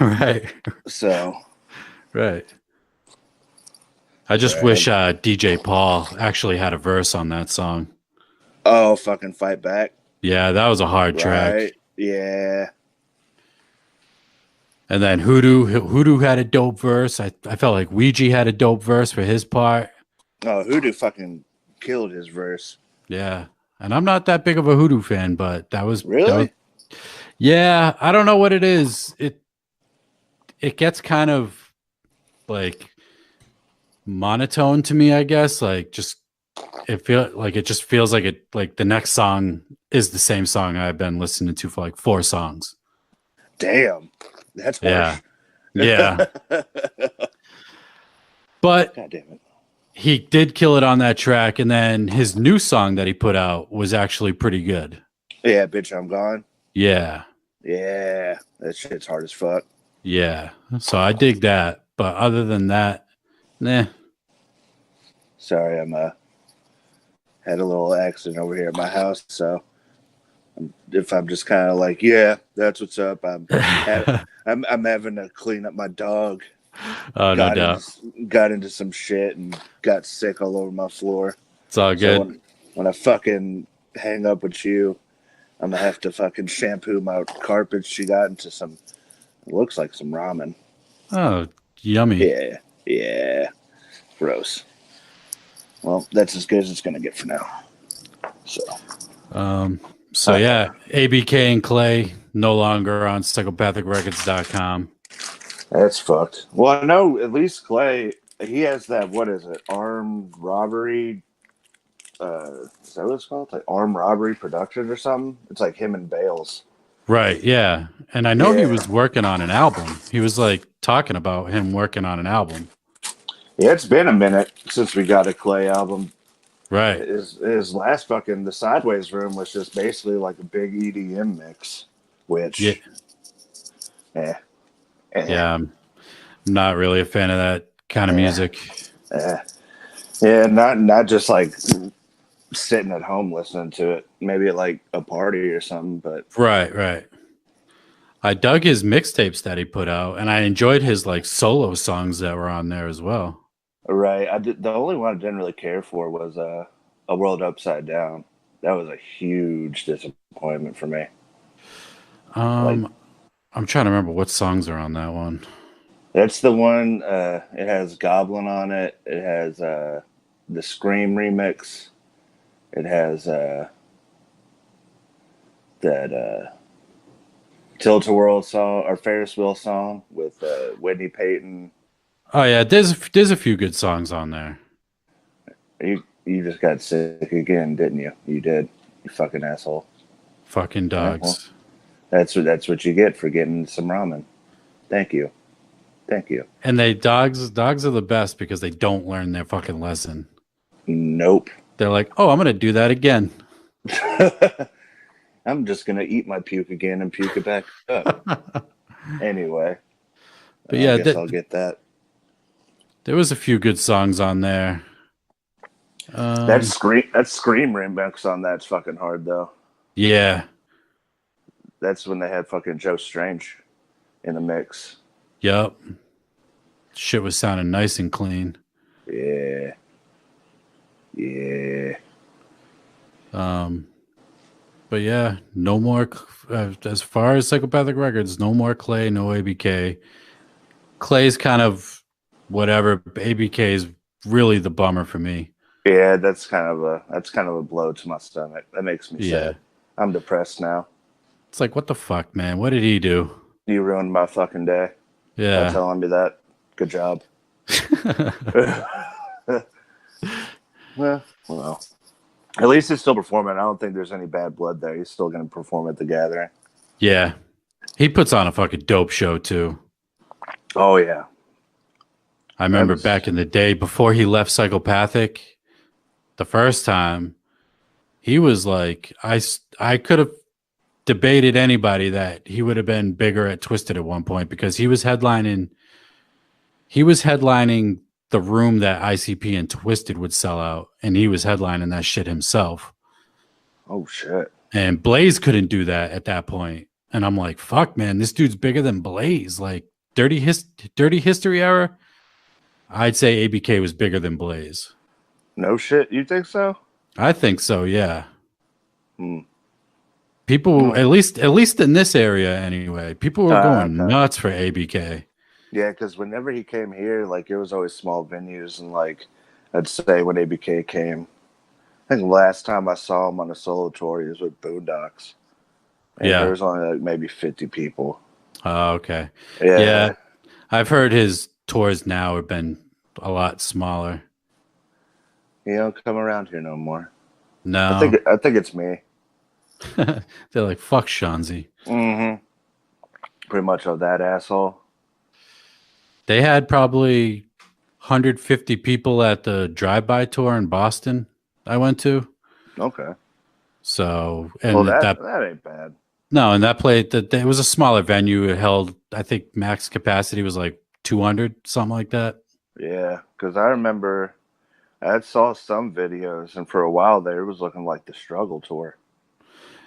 [SPEAKER 1] Right.
[SPEAKER 2] So.
[SPEAKER 1] Right. I just wish DJ Paul actually had a verse on that song.
[SPEAKER 2] Oh, fucking Fight Back.
[SPEAKER 1] Yeah, that was a hard track.
[SPEAKER 2] Yeah.
[SPEAKER 1] And then Hoodoo had a dope verse. I felt like Ouija had a dope verse for his part.
[SPEAKER 2] Oh, Hoodoo fucking killed his verse.
[SPEAKER 1] Yeah. And I'm not that big of a Hoodoo fan, but that was
[SPEAKER 2] really.
[SPEAKER 1] Yeah, I don't know what it is. It gets kind of like monotone to me, I guess. Like it just feels like the next song is the same song I've been listening to for like 4 songs.
[SPEAKER 2] Damn, that's harsh.
[SPEAKER 1] Yeah. But
[SPEAKER 2] God damn it.
[SPEAKER 1] He did kill it on that track, and then his new song that he put out was actually pretty good.
[SPEAKER 2] Yeah, Bitch, I'm Gone.
[SPEAKER 1] Yeah.
[SPEAKER 2] Yeah, that shit's hard as fuck.
[SPEAKER 1] Yeah, so I dig that, but other than that, nah.
[SPEAKER 2] Sorry, had a little accident over here at my house, so if I'm just kind of like, yeah, that's what's up. I'm having to clean up my dog.
[SPEAKER 1] Oh, no doubt.
[SPEAKER 2] Got into some shit and got sick all over my floor.
[SPEAKER 1] It's all good.
[SPEAKER 2] So when I fucking hang up with you, I'm gonna have to fucking shampoo my carpet. She got into some, it looks like some ramen.
[SPEAKER 1] Oh, yummy.
[SPEAKER 2] Yeah. Gross. Well, that's as good as it's gonna get for now.
[SPEAKER 1] So yeah, ABK and Clay no longer on psychopathicrecords.com.
[SPEAKER 2] That's fucked. Well, I know at least Clay, he has that, what is it, armed robbery, is that what it's called? Like armed robbery production or something? It's like him and Bales.
[SPEAKER 1] Right, yeah. And I know he was working on an album. He was like talking about him working on an album.
[SPEAKER 2] Yeah, it's been a minute since we got a Clay album.
[SPEAKER 1] Right.
[SPEAKER 2] His last fucking, the Sideways Room was just basically like a big EDM mix, which,
[SPEAKER 1] yeah, I'm not really a fan of that kind of music.
[SPEAKER 2] Yeah, not just like sitting at home listening to it. Maybe at like a party or something, but
[SPEAKER 1] right. I dug his mixtapes that he put out, and I enjoyed his like solo songs that were on there as well.
[SPEAKER 2] Right. The only one I didn't really care for was A World Upside Down. That was a huge disappointment for me.
[SPEAKER 1] I'm trying to remember what songs are on that one.
[SPEAKER 2] That's the one. It has Goblin on it. It has the Scream remix. It has that Tilt-A-Whirl song or Ferris Wheel song with Whitney Payton.
[SPEAKER 1] Oh yeah, there's a few good songs on there.
[SPEAKER 2] You just got sick again, didn't you? You did. You fucking asshole.
[SPEAKER 1] Fucking dogs.
[SPEAKER 2] Well, that's what you get for getting some ramen. Thank you.
[SPEAKER 1] And dogs are the best because they don't learn their fucking lesson.
[SPEAKER 2] Nope.
[SPEAKER 1] They're like, oh, I'm going to do that again.
[SPEAKER 2] I'm just going to eat my puke again and puke it back up. Anyway,
[SPEAKER 1] But yeah,
[SPEAKER 2] I guess I'll get that.
[SPEAKER 1] There was a few good songs on there.
[SPEAKER 2] That Scream remix on that's fucking hard though.
[SPEAKER 1] Yeah.
[SPEAKER 2] That's when they had fucking Joe Strange in the mix.
[SPEAKER 1] Yep. Shit was sounding nice and clean.
[SPEAKER 2] Yeah. Yeah.
[SPEAKER 1] But yeah, no more. As far as Psychopathic Records, no more Clay, no ABK. Clay's kind of whatever. ABK is really the bummer for me.
[SPEAKER 2] Yeah, that's kind of a blow to my stomach. That makes me sad. I'm depressed now.
[SPEAKER 1] It's like, what the fuck, man? What did he do?
[SPEAKER 2] You ruined my fucking day.
[SPEAKER 1] Yeah.
[SPEAKER 2] By telling me that. Good job. Well, at least he's still performing. I don't think there's any bad blood there. He's still going to perform at the Gathering.
[SPEAKER 1] Yeah. He puts on a fucking dope show, too.
[SPEAKER 2] Oh, yeah.
[SPEAKER 1] I remember back in the day, before he left Psychopathic, the first time, he was like, I could have debated anybody that he would have been bigger at Twisted at one point, because he was headlining the room that ICP and Twisted would sell out, and he was headlining that shit himself.
[SPEAKER 2] Oh shit.
[SPEAKER 1] And Blaze couldn't do that at that point. And I'm like, fuck, man, this dude's bigger than Blaze. Like Dirty History era, I'd say ABK was bigger than Blaze.
[SPEAKER 2] No shit, you think so?
[SPEAKER 1] I think so, yeah. People, at least in this area anyway, people were going nuts for ABK.
[SPEAKER 2] Yeah, because whenever he came here, like, it was always small venues, and like, I'd say when ABK came, I think last time I saw him on a solo tour, he was with Boondocks. And there was only like maybe 50 people.
[SPEAKER 1] Oh, okay.
[SPEAKER 2] Yeah.
[SPEAKER 1] I've heard his tours now have been a lot smaller.
[SPEAKER 2] He don't come around here no more.
[SPEAKER 1] No.
[SPEAKER 2] I think it's me.
[SPEAKER 1] They're like, fuck Shaunzy.
[SPEAKER 2] Mm-hmm. Pretty much of that asshole.
[SPEAKER 1] They had probably 150 people at the drive-by tour in Boston I went to.
[SPEAKER 2] Okay.
[SPEAKER 1] So, and
[SPEAKER 2] well, that ain't bad.
[SPEAKER 1] No, and that played, it was a smaller venue. It held, I think, max capacity was like 200, something like that.
[SPEAKER 2] Yeah, because I remember I saw some videos, and for a while there, it was looking like the Struggle Tour.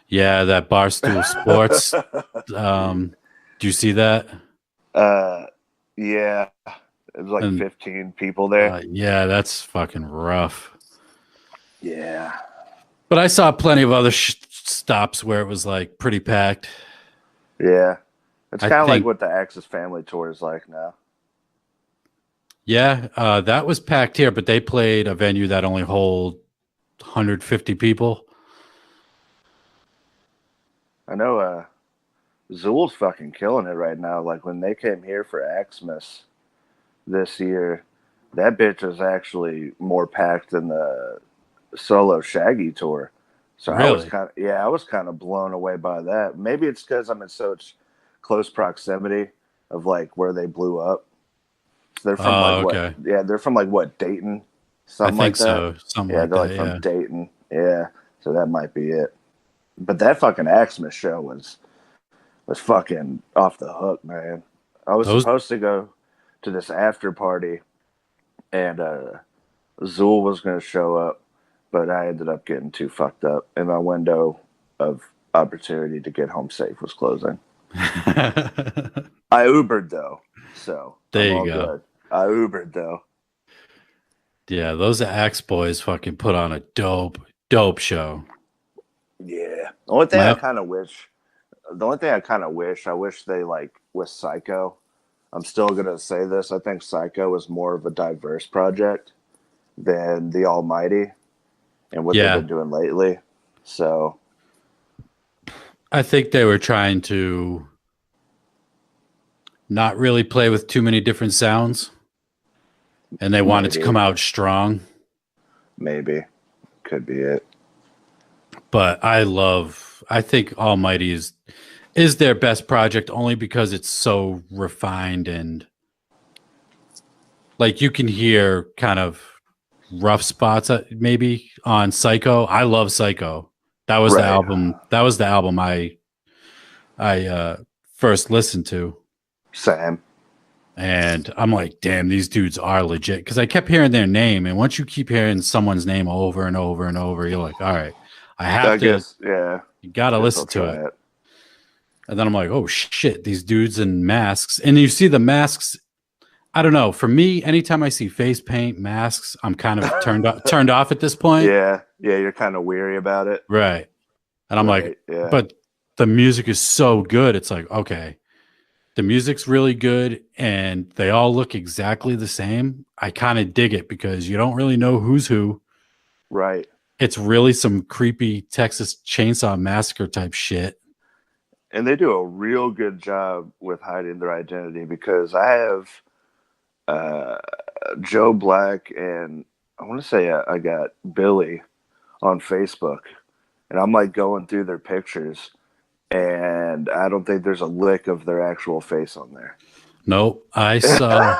[SPEAKER 1] Yeah, that Barstool Sports. Do you see that?
[SPEAKER 2] Yeah. It was like 15 people there.
[SPEAKER 1] Yeah, that's fucking rough.
[SPEAKER 2] Yeah.
[SPEAKER 1] But I saw plenty of other stops where it was like pretty packed.
[SPEAKER 2] Yeah. It's kind of like what the Axis Family Tour is like now.
[SPEAKER 1] Yeah, that was packed here, but they played a venue that only hold 150 people.
[SPEAKER 2] I know Zool's fucking killing it right now. Like when they came here for Xmas this year, that bitch was actually more packed than the solo Shaggy tour. So
[SPEAKER 1] really?
[SPEAKER 2] I was kind of blown away by that. Maybe it's because I'm in such close proximity of like where they blew up. They're from what? Yeah, they're from like what, Dayton? Something like that.
[SPEAKER 1] So. Something like
[SPEAKER 2] they're
[SPEAKER 1] that,
[SPEAKER 2] from Dayton. Yeah. So that might be it. But that fucking Xmas show was fucking off the hook, man. I was supposed to go to this after party, and Zool was going to show up, but I ended up getting too fucked up, and my window of opportunity to get home safe was closing. I Ubered though, so
[SPEAKER 1] there you go.
[SPEAKER 2] Good. I Ubered though.
[SPEAKER 1] Yeah, those Axe boys fucking put on a dope show.
[SPEAKER 2] Yeah. The only thing I kind of wish, I wish they like with Psycho. I'm still gonna say this. I think Psycho is more of a diverse project than the Almighty and what they've been doing lately. So
[SPEAKER 1] I think they were trying to not really play with too many different sounds, and they wanted to come out strong.
[SPEAKER 2] Maybe. Could be it.
[SPEAKER 1] But I think Almighty is their best project only because it's so refined, and like you can hear kind of rough spots maybe on Psycho. I love Psycho. That was the album. That was the album I first listened to.
[SPEAKER 2] Same.
[SPEAKER 1] And I'm like, damn, these dudes are legit. Because I kept hearing their name. And once you keep hearing someone's name over and over and over, you're like, all right, I
[SPEAKER 2] guess, yeah.
[SPEAKER 1] You got to listen to it. And then I'm like, oh, shit, these dudes in masks. And you see the masks. I don't know. For me, anytime I see face paint, masks, I'm kind of turned off at this point.
[SPEAKER 2] Yeah. Yeah. You're kind of weary about it.
[SPEAKER 1] Right. And I'm like, but the music is so good. It's like, okay. The music's really good, and they all look exactly the same. I kind of dig it because you don't really know who's who.
[SPEAKER 2] Right.
[SPEAKER 1] It's really some creepy Texas Chainsaw Massacre type shit.
[SPEAKER 2] And they do a real good job with hiding their identity because I have Joe Black and I want to say I got Billy on Facebook, and I'm like going through their pictures. And I don't think there's a lick of their actual face on there.
[SPEAKER 1] Nope. I saw.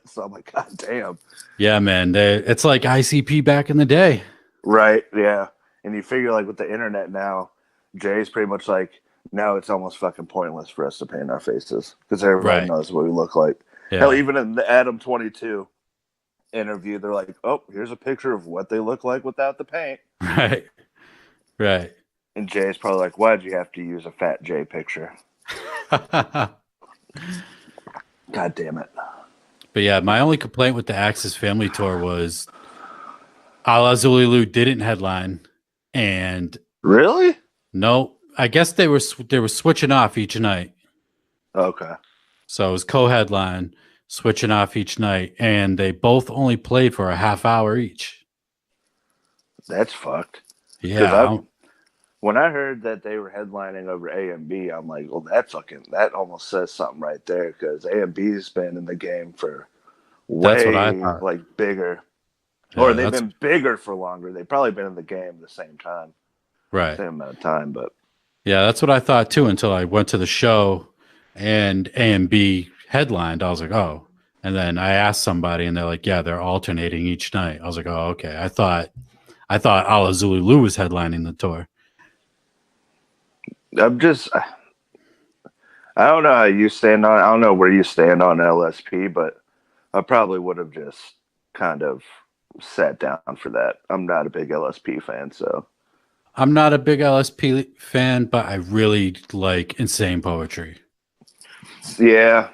[SPEAKER 2] So I'm like, God damn.
[SPEAKER 1] Yeah, man. It's like ICP back in the day.
[SPEAKER 2] Right. Yeah. And you figure like with the internet now, Jay's pretty much like, now it's almost fucking pointless for us to paint our faces because everybody knows what we look like. Yeah. Hell, even in the Adam 22 interview, they're like, oh, here's a picture of what they look like without the paint.
[SPEAKER 1] Right. Right.
[SPEAKER 2] And Jay's probably like, why'd you have to use a Fat Jay picture? God damn it.
[SPEAKER 1] But yeah, my only complaint with the Axis Family Tour was Ala Zululu didn't headline. And
[SPEAKER 2] really?
[SPEAKER 1] No, I guess they were switching off each night.
[SPEAKER 2] Okay.
[SPEAKER 1] So it was co-headline, switching off each night. And they both only played for a half hour each.
[SPEAKER 2] That's fucked.
[SPEAKER 1] Yeah.
[SPEAKER 2] When I heard that they were headlining over A&B, I'm like, well, that almost says something right there because A&B's been in the game for way like bigger, or they've been bigger for longer. They've probably been in the game the same time,
[SPEAKER 1] right?
[SPEAKER 2] Same amount of time, but
[SPEAKER 1] yeah, that's what I thought too until I went to the show and A&B headlined. I was like, oh, and then I asked somebody, and they're like, yeah, they're alternating each night. I was like, oh, okay. I thought Ala Zululu was headlining the tour.
[SPEAKER 2] I don't know how you stand on. I don't know where you stand on LSP, but I probably would have just kind of sat down for that. I'm not a big LSP fan, so
[SPEAKER 1] I'm not a big LSP fan, but I really like Insane Poetry.
[SPEAKER 2] Yeah,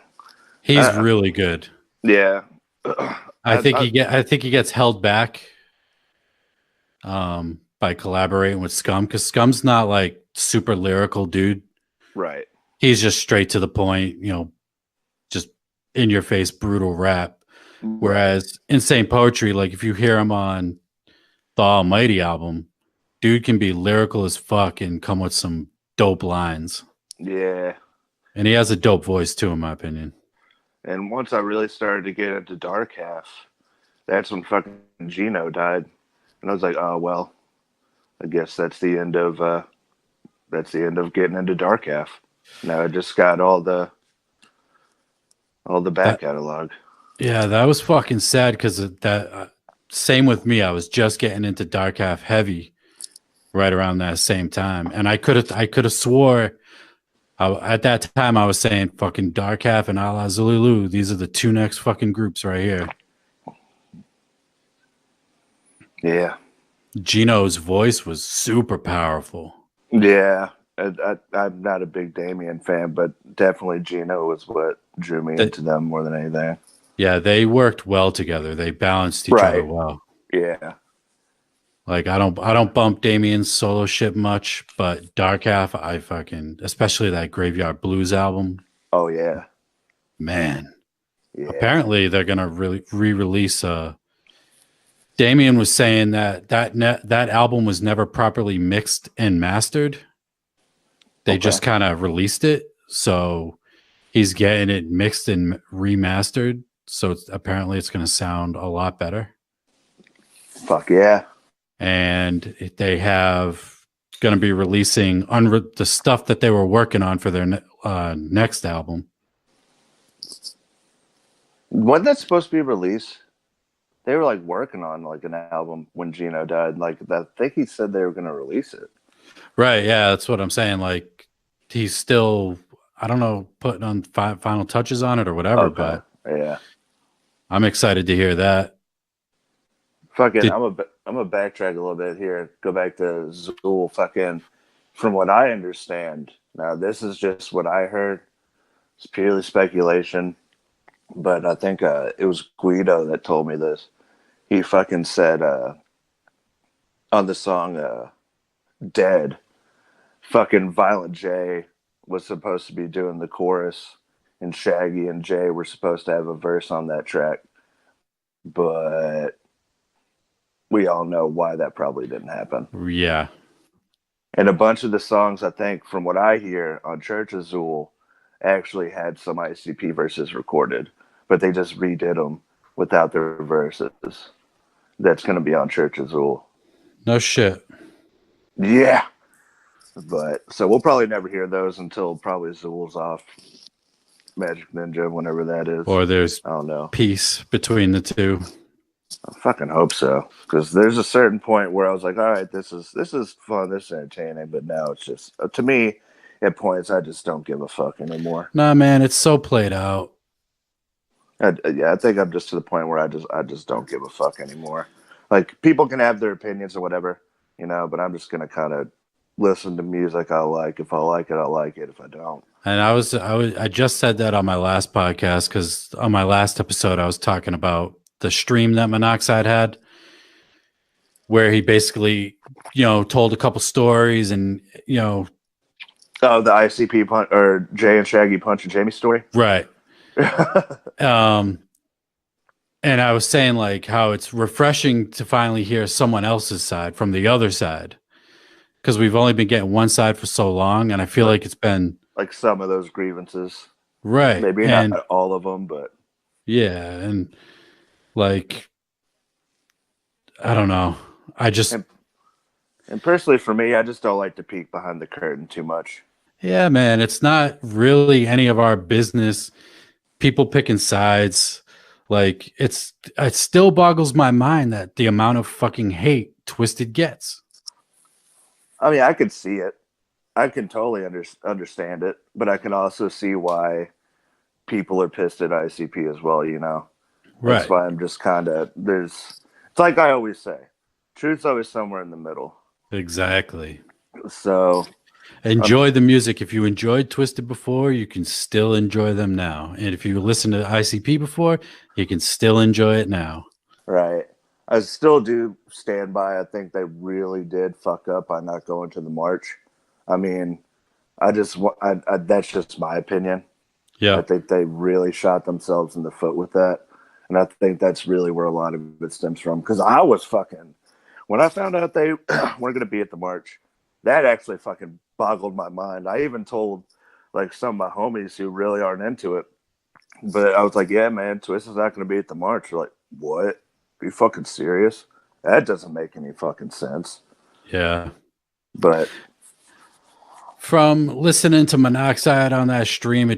[SPEAKER 1] he's really good.
[SPEAKER 2] Yeah,
[SPEAKER 1] I think he gets held back by collaborating with Scum because Scum's not like super lyrical dude,
[SPEAKER 2] right?
[SPEAKER 1] He's just straight to the point, just in your face brutal rap. Right. Whereas Insane Poetry, like if you hear him on the Almighty album, dude can be lyrical as fuck and come with some dope lines.
[SPEAKER 2] Yeah,
[SPEAKER 1] and he has a dope voice too, in my opinion.
[SPEAKER 2] And once I really started to get into Dark Half, that's when fucking Gino died, and I was like, oh well, I guess that's the end of getting into Dark Half. Now I just got all the back catalog. Yeah,
[SPEAKER 1] that was fucking sad because that. Same with me. I was just getting into Dark Half heavy, right around that same time, and I could have swore. At that time, I was saying fucking Dark Half and Ala Zululu. These are the two next fucking groups right here.
[SPEAKER 2] Yeah.
[SPEAKER 1] Gino's voice was super powerful.
[SPEAKER 2] Yeah. I'm not a big Damien fan, but definitely Gino was what drew me into them more than anything.
[SPEAKER 1] Yeah, they worked well together. They balanced each other well.
[SPEAKER 2] Yeah.
[SPEAKER 1] Like I don't bump Damien's solo shit much, but Dark Half, I fucking, especially that Graveyard Blues album.
[SPEAKER 2] Oh yeah.
[SPEAKER 1] Man. Yeah. Apparently they're gonna re-release Damien was saying that album was never properly mixed and mastered. They just kind of released it, so he's getting it mixed and remastered. So apparently it's going to sound a lot better.
[SPEAKER 2] Fuck yeah!
[SPEAKER 1] And they have going to be releasing the stuff that they were working on for their next album.
[SPEAKER 2] When that's supposed to be released? they were like working on like an album when Gino died. Like I think he said they were going to release it.
[SPEAKER 1] Right. Yeah, that's what I'm saying. Like he's still, I don't know, putting on final touches on it or whatever.
[SPEAKER 2] Okay.
[SPEAKER 1] But
[SPEAKER 2] Yeah.
[SPEAKER 1] I'm excited to hear that.
[SPEAKER 2] Fucking, I'm a backtrack a little bit here. Go back to Zool. Fucking, from what I understand, now this is just what I heard. It's purely speculation, but I think it was Guido that told me this. He fucking said on the song "Dead," fucking Violent J was supposed to be doing the chorus, and Shaggy and Jay were supposed to have a verse on that track, but we all know why that probably didn't happen.
[SPEAKER 1] Yeah.
[SPEAKER 2] And a bunch of the songs, I think, from what I hear on Church of Zool, actually had some ICP verses recorded, but they just redid them without their verses. That's going to be on Church of Zool.
[SPEAKER 1] No shit.
[SPEAKER 2] Yeah. But so we'll probably never hear those until probably Zool's off Magic Ninja, whenever that is.
[SPEAKER 1] Or there's
[SPEAKER 2] I don't know.
[SPEAKER 1] peace between the two.
[SPEAKER 2] I fucking hope so, because there's a certain point where I was like, all right, this is fun, this is entertaining, but now it's just, to me, at points I just don't give a fuck anymore.
[SPEAKER 1] Nah, man, it's so played out.
[SPEAKER 2] I think I'm just to the point where I just don't give a fuck anymore. Like, people can have their opinions or whatever, you know, but I'm just gonna kind of listen to music I like. If I like it, I like it. If I don't,
[SPEAKER 1] And I just said that on my last podcast, because on my last episode I was talking about the stream that Monoxide had, where he basically, told a couple stories and,
[SPEAKER 2] oh, the ICP punch or Jay and Shaggy punch and Jamie story,
[SPEAKER 1] right. And I was saying like how it's refreshing to finally hear someone else's side from the other side, because we've only been getting one side for so long, and I feel like it's been
[SPEAKER 2] like some of those grievances,
[SPEAKER 1] right,
[SPEAKER 2] maybe
[SPEAKER 1] and
[SPEAKER 2] not all of them, but
[SPEAKER 1] yeah, and like I don't know, I just
[SPEAKER 2] and personally for me, I just don't like to peek behind the curtain too much.
[SPEAKER 1] Yeah, man, it's not really any of our business. People picking sides, like it still boggles my mind that the amount of fucking hate Twisted gets.
[SPEAKER 2] I mean, I could see it. I can totally understand it, but I can also see why people are pissed at ICP as well, you know?
[SPEAKER 1] Right.
[SPEAKER 2] That's why I'm just kind of, it's like I always say, truth's always somewhere in the middle.
[SPEAKER 1] Exactly.
[SPEAKER 2] So
[SPEAKER 1] enjoy the music. If you enjoyed Twisted before, you can still enjoy them now. And if you listened to ICP before, you can still enjoy it now.
[SPEAKER 2] Right. I still do stand by. I think they really did fuck up by not going to the march. I mean, that's just my opinion.
[SPEAKER 1] Yeah.
[SPEAKER 2] I think they really shot themselves in the foot with that. And I think that's really where a lot of it stems from. Because I was fucking, when I found out they weren't going to be at the march, that actually fucking boggled my mind. I even told like some of my homies who really aren't into it. But I was like, yeah, man, Twist is not going to be at the march. They're like, what? Are you fucking serious? That doesn't make any fucking sense.
[SPEAKER 1] Yeah.
[SPEAKER 2] But
[SPEAKER 1] from listening to Monoxide on that stream,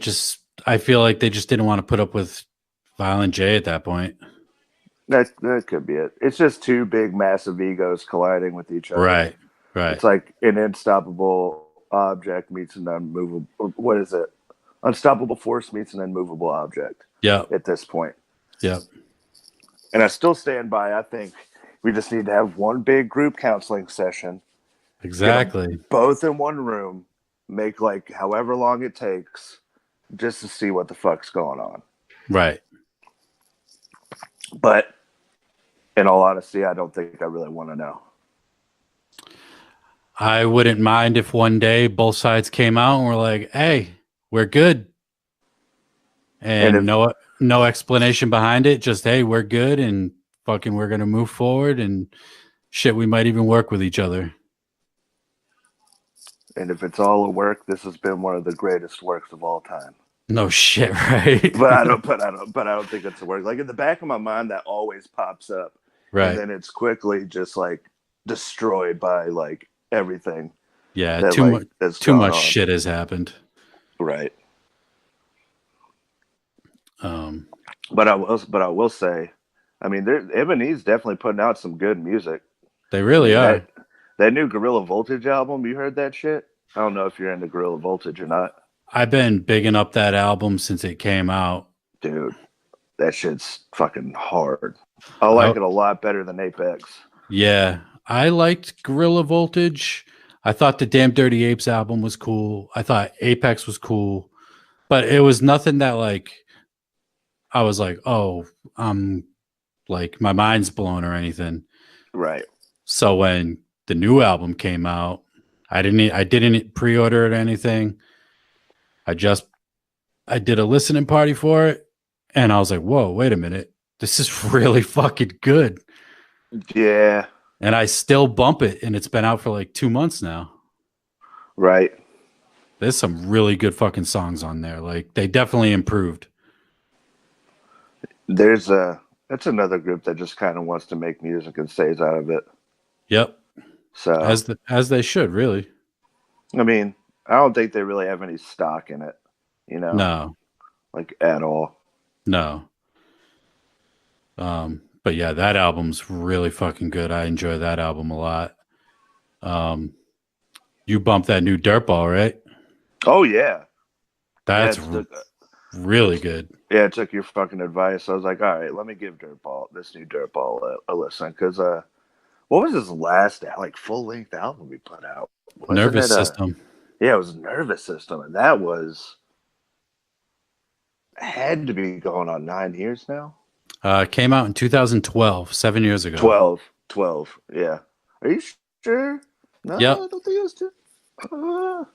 [SPEAKER 1] I feel like they just didn't want to put up with Violent J at that point.
[SPEAKER 2] That could be it. It's just two big, massive egos colliding with each other.
[SPEAKER 1] Right.
[SPEAKER 2] It's like an unstoppable object meets an unmovable. What is it? Unstoppable force meets an immovable object.
[SPEAKER 1] Yeah.
[SPEAKER 2] At this point.
[SPEAKER 1] Yeah.
[SPEAKER 2] And I still stand by. I think we just need to have one big group counseling session.
[SPEAKER 1] Exactly.
[SPEAKER 2] Both in one room. Make like however long it takes, just to see what the fuck's going on.
[SPEAKER 1] Right.
[SPEAKER 2] But in all honesty, I don't think I really want to know.
[SPEAKER 1] I wouldn't mind if one day both sides came out and were like, hey, we're good. And no explanation behind it. Just, hey, we're good and fucking we're going to move forward and shit, we might even work with each other.
[SPEAKER 2] And if it's all a work, this has been one of the greatest works of all time.
[SPEAKER 1] No shit, right?
[SPEAKER 2] but I don't think it's a work. Like in the back of my mind, that always pops up.
[SPEAKER 1] Right.
[SPEAKER 2] And then it's quickly just like destroyed by like everything.
[SPEAKER 1] Yeah, too much shit has happened.
[SPEAKER 2] Right. But I will say, I mean, Ebony's definitely putting out some good music.
[SPEAKER 1] They
[SPEAKER 2] I
[SPEAKER 1] really
[SPEAKER 2] mean
[SPEAKER 1] are.
[SPEAKER 2] that new Gorilla Voltage album. You heard that shit? I don't know if you're into Gorilla Voltage or not,
[SPEAKER 1] I've been bigging up that album since it came out.
[SPEAKER 2] dude. That shit's fucking hard. I like
[SPEAKER 1] I,
[SPEAKER 2] it a lot better than Apex.
[SPEAKER 1] yeah, I liked Gorilla Voltage. I thought the Damn Dirty Apes album was cool. I thought Apex was cool, but it was nothing that like I was like, oh, I'm like my mind's blown or anything.
[SPEAKER 2] Right.
[SPEAKER 1] So when the new album came out, I didn't pre-order it or anything. I just I did a listening party for it, and I was like, whoa, wait a minute, this is really fucking good.
[SPEAKER 2] Yeah.
[SPEAKER 1] And I still bump it, and it's been out for like 2 months now.
[SPEAKER 2] Right.
[SPEAKER 1] There's some really good fucking songs on there. Like they definitely improved.
[SPEAKER 2] That's another group that just kind of wants to make music and stays out of it.
[SPEAKER 1] Yep,
[SPEAKER 2] So
[SPEAKER 1] as they should really.
[SPEAKER 2] I mean, I don't think they really have any stock in it,
[SPEAKER 1] No,
[SPEAKER 2] like at all.
[SPEAKER 1] no. But yeah, that album's really fucking good. I enjoy that album a lot. Um, you bumped that new Dirtball, right?
[SPEAKER 2] Oh yeah,
[SPEAKER 1] That's
[SPEAKER 2] yeah.
[SPEAKER 1] really good.
[SPEAKER 2] Yeah, I took your fucking advice. I was like, all right, let me give this new Dirtball, a listen. Because what was his last like full length album he put out? Wasn't
[SPEAKER 1] Nervous
[SPEAKER 2] it?
[SPEAKER 1] System.
[SPEAKER 2] Yeah, it was Nervous System, and that had to be going on 9 years now.
[SPEAKER 1] Came out in 2012, 7 years ago.
[SPEAKER 2] 12. Yeah. Are you sure? No,
[SPEAKER 1] Yep.
[SPEAKER 2] I don't think it was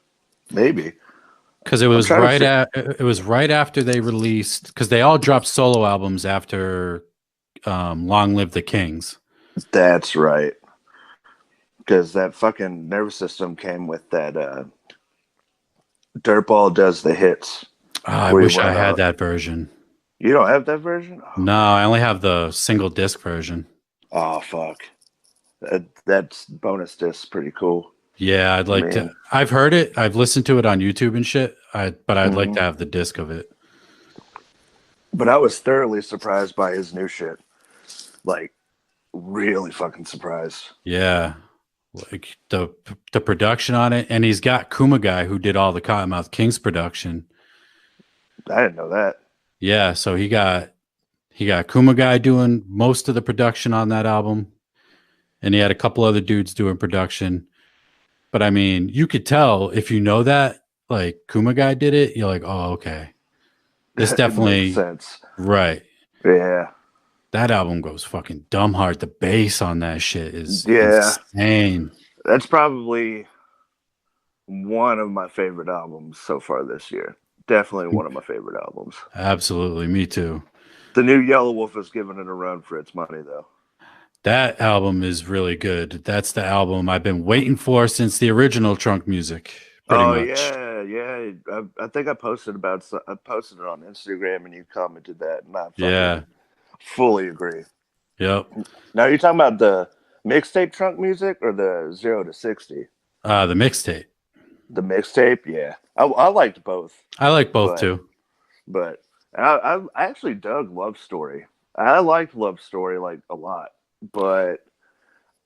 [SPEAKER 2] maybe.
[SPEAKER 1] Because it was right after they released, because they all dropped solo albums after Long Live the Kings.
[SPEAKER 2] That's right. Because that fucking Nervous System came with that Dirtball Does the Hits.
[SPEAKER 1] I wish I had that version.
[SPEAKER 2] You don't have that version? Oh.
[SPEAKER 1] No, I only have the single disc version.
[SPEAKER 2] Oh, fuck. That's bonus disc pretty cool.
[SPEAKER 1] Yeah, I'd like to. I've heard it. I've listened to it on YouTube and shit. But I'd like to have the disc of it.
[SPEAKER 2] But I was thoroughly surprised by his new shit. Like, really fucking surprised.
[SPEAKER 1] Yeah, like the production on it, and he's got Kumagai who did all the Cottonmouth Kings production.
[SPEAKER 2] I didn't know that.
[SPEAKER 1] Yeah, so he got Kumagai doing most of the production on that album, and he had a couple other dudes doing production. But I mean, you could tell if you know that, like Kumagai did it, you're like, oh, okay. This definitely
[SPEAKER 2] makes sense.
[SPEAKER 1] Right.
[SPEAKER 2] Yeah.
[SPEAKER 1] That album goes fucking dumb hard. The bass on that shit is insane.
[SPEAKER 2] That's probably one of my favorite albums so far this year. Definitely one of my favorite albums.
[SPEAKER 1] Absolutely. Me too.
[SPEAKER 2] The new Yellow Wolf is giving it a run for its money, though.
[SPEAKER 1] That album is really good. That's the album I've been waiting for since the original Trunk Music. Pretty much.
[SPEAKER 2] Yeah. I think I posted it on Instagram, and you commented that, and I fully agree.
[SPEAKER 1] Yep.
[SPEAKER 2] Now, are you talking about the mixtape Trunk Music or the 0 to 60?
[SPEAKER 1] The mixtape.
[SPEAKER 2] The mixtape, yeah. I liked both.
[SPEAKER 1] I like both too.
[SPEAKER 2] But I actually dug Love Story. I liked Love Story like a lot, but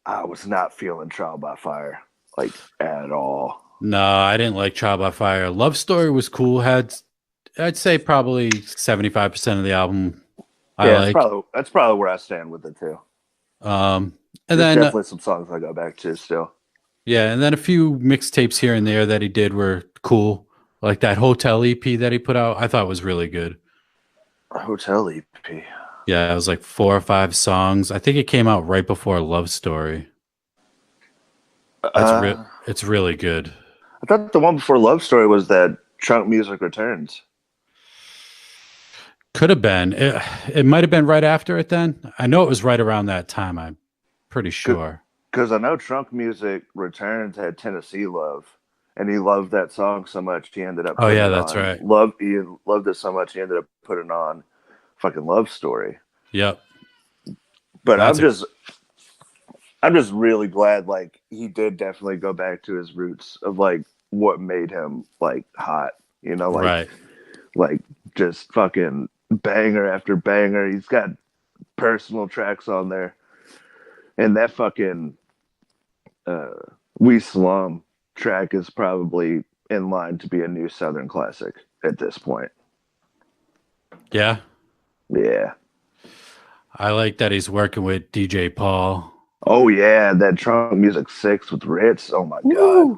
[SPEAKER 2] I was not feeling Trial by Fire like at all.
[SPEAKER 1] No, I didn't like Trial by Fire. Love Story was cool. I'd say probably 75% of the album I like.
[SPEAKER 2] That's probably where I stand with it too.
[SPEAKER 1] And
[SPEAKER 2] There's
[SPEAKER 1] then
[SPEAKER 2] definitely some songs I go back to still.
[SPEAKER 1] Yeah, and then a few mixtapes here and there that he did were cool. Like that Hotel EP that he put out, I thought was really good.
[SPEAKER 2] Hotel EP.
[SPEAKER 1] Yeah, it was like 4 or 5 songs. I think it came out right before Love Story. It's really good.
[SPEAKER 2] I thought the one before Love Story was that Trunk Music Returns.
[SPEAKER 1] Could have been. It might have been right after it then. I know it was right around that time. I'm pretty sure.
[SPEAKER 2] Because I know Trunk Music Returns had Tennessee Love, and he loved that song so much he ended up.
[SPEAKER 1] Oh yeah, that's right.
[SPEAKER 2] He loved it so much he ended up putting on fucking Love Story.
[SPEAKER 1] Yep.
[SPEAKER 2] But I'm just really glad like he did definitely go back to his roots of like what made him like hot. Like just fucking banger after banger. He's got personal tracks on there. And that fucking We Slum track is probably in line to be a new Southern classic at this point.
[SPEAKER 1] Yeah.
[SPEAKER 2] Yeah.
[SPEAKER 1] I like that he's working with DJ Paul.
[SPEAKER 2] Oh yeah, that Trunk Music 6 with Ritz. Oh my god.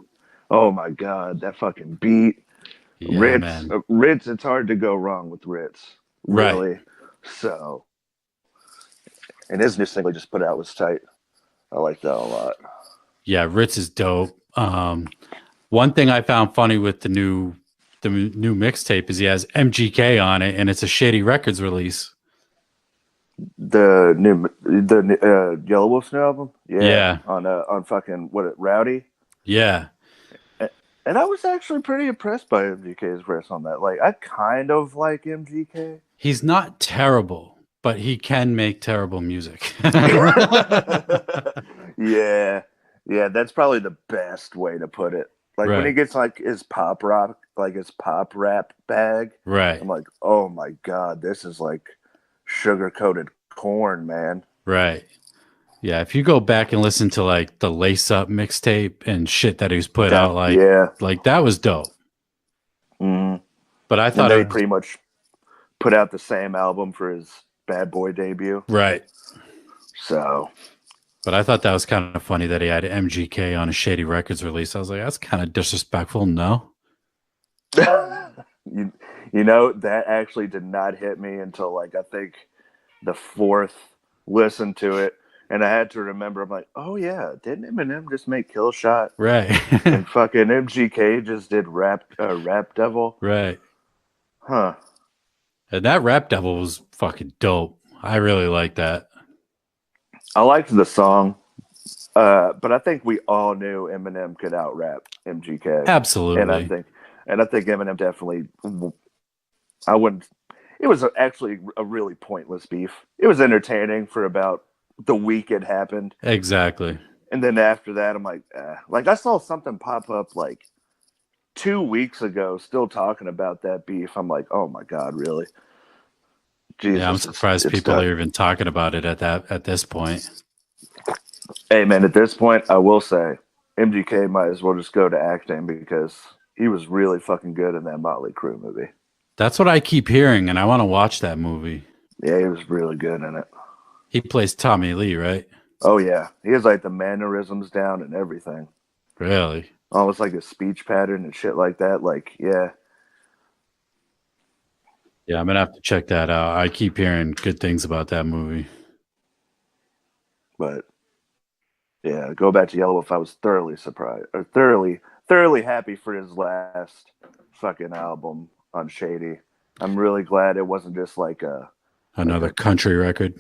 [SPEAKER 2] Oh my god, that fucking beat.
[SPEAKER 1] Yeah, man.
[SPEAKER 2] Ritz, it's hard to go wrong with Ritz. Really.
[SPEAKER 1] Right.
[SPEAKER 2] So, and his new single he just put out was tight. I like that a lot.
[SPEAKER 1] Yeah, Ritz is dope. One thing I found funny with the new mixtape is he has MGK on it, and it's a Shady Records release.
[SPEAKER 2] The Yellow Wolf's new album,
[SPEAKER 1] Yeah.
[SPEAKER 2] on fucking Rowdy.
[SPEAKER 1] Yeah,
[SPEAKER 2] and I was actually pretty impressed by MGK's verse on that. Like, I kind of like MGK.
[SPEAKER 1] He's not terrible, but he can make terrible music.
[SPEAKER 2] Yeah, that's probably the best way to put it. Like when he gets like his pop rap bag,
[SPEAKER 1] right?
[SPEAKER 2] I'm like, oh my god, this is like sugar-coated corn, man.
[SPEAKER 1] Right. Yeah, if you go back and listen to like the Lace Up mixtape and shit that he's put out, like that was dope.
[SPEAKER 2] Mm.
[SPEAKER 1] But I thought
[SPEAKER 2] he pretty much put out the same album for his Bad Boy debut,
[SPEAKER 1] right?
[SPEAKER 2] So,
[SPEAKER 1] but I thought that was kind of funny that he had MGK on a Shady Records release. I was like, that's kind of disrespectful. No,
[SPEAKER 2] you know, that actually did not hit me until like I think the fourth listen to it, and I had to remember. I'm like, oh yeah, didn't Eminem just make Kill Shot?
[SPEAKER 1] Right.
[SPEAKER 2] And fucking MGK just did Rap Devil.
[SPEAKER 1] Right.
[SPEAKER 2] Huh.
[SPEAKER 1] And that Rap Devil was fucking dope. I really like that.
[SPEAKER 2] I liked the song, but I think we all knew Eminem could out rap MGK.
[SPEAKER 1] Absolutely.
[SPEAKER 2] And I think Eminem definitely. It was actually a really pointless beef. It was entertaining for about the week it happened.
[SPEAKER 1] Exactly.
[SPEAKER 2] And then after that, I'm like, like I saw something pop up like 2 weeks ago, still talking about that beef. I'm like, oh my god, really? Jesus,
[SPEAKER 1] yeah, I'm surprised people are even talking about it at this point.
[SPEAKER 2] Hey man, at this point, I will say MGK might as well just go to acting because he was really fucking good in that Motley Crue movie.
[SPEAKER 1] That's what I keep hearing, and I want to watch that movie.
[SPEAKER 2] Yeah, he was really good in it.
[SPEAKER 1] He plays Tommy Lee, right?
[SPEAKER 2] Oh yeah, he has like the mannerisms down and everything.
[SPEAKER 1] Really?
[SPEAKER 2] Almost like a speech pattern and shit like that. Like, yeah.
[SPEAKER 1] Yeah, I'm gonna have to check that out. I keep hearing good things about that movie.
[SPEAKER 2] But yeah, go back to Yellow Wolf. I was thoroughly surprised, or thoroughly happy for his last fucking album on Shady. I'm really glad it wasn't just like
[SPEAKER 1] another country record,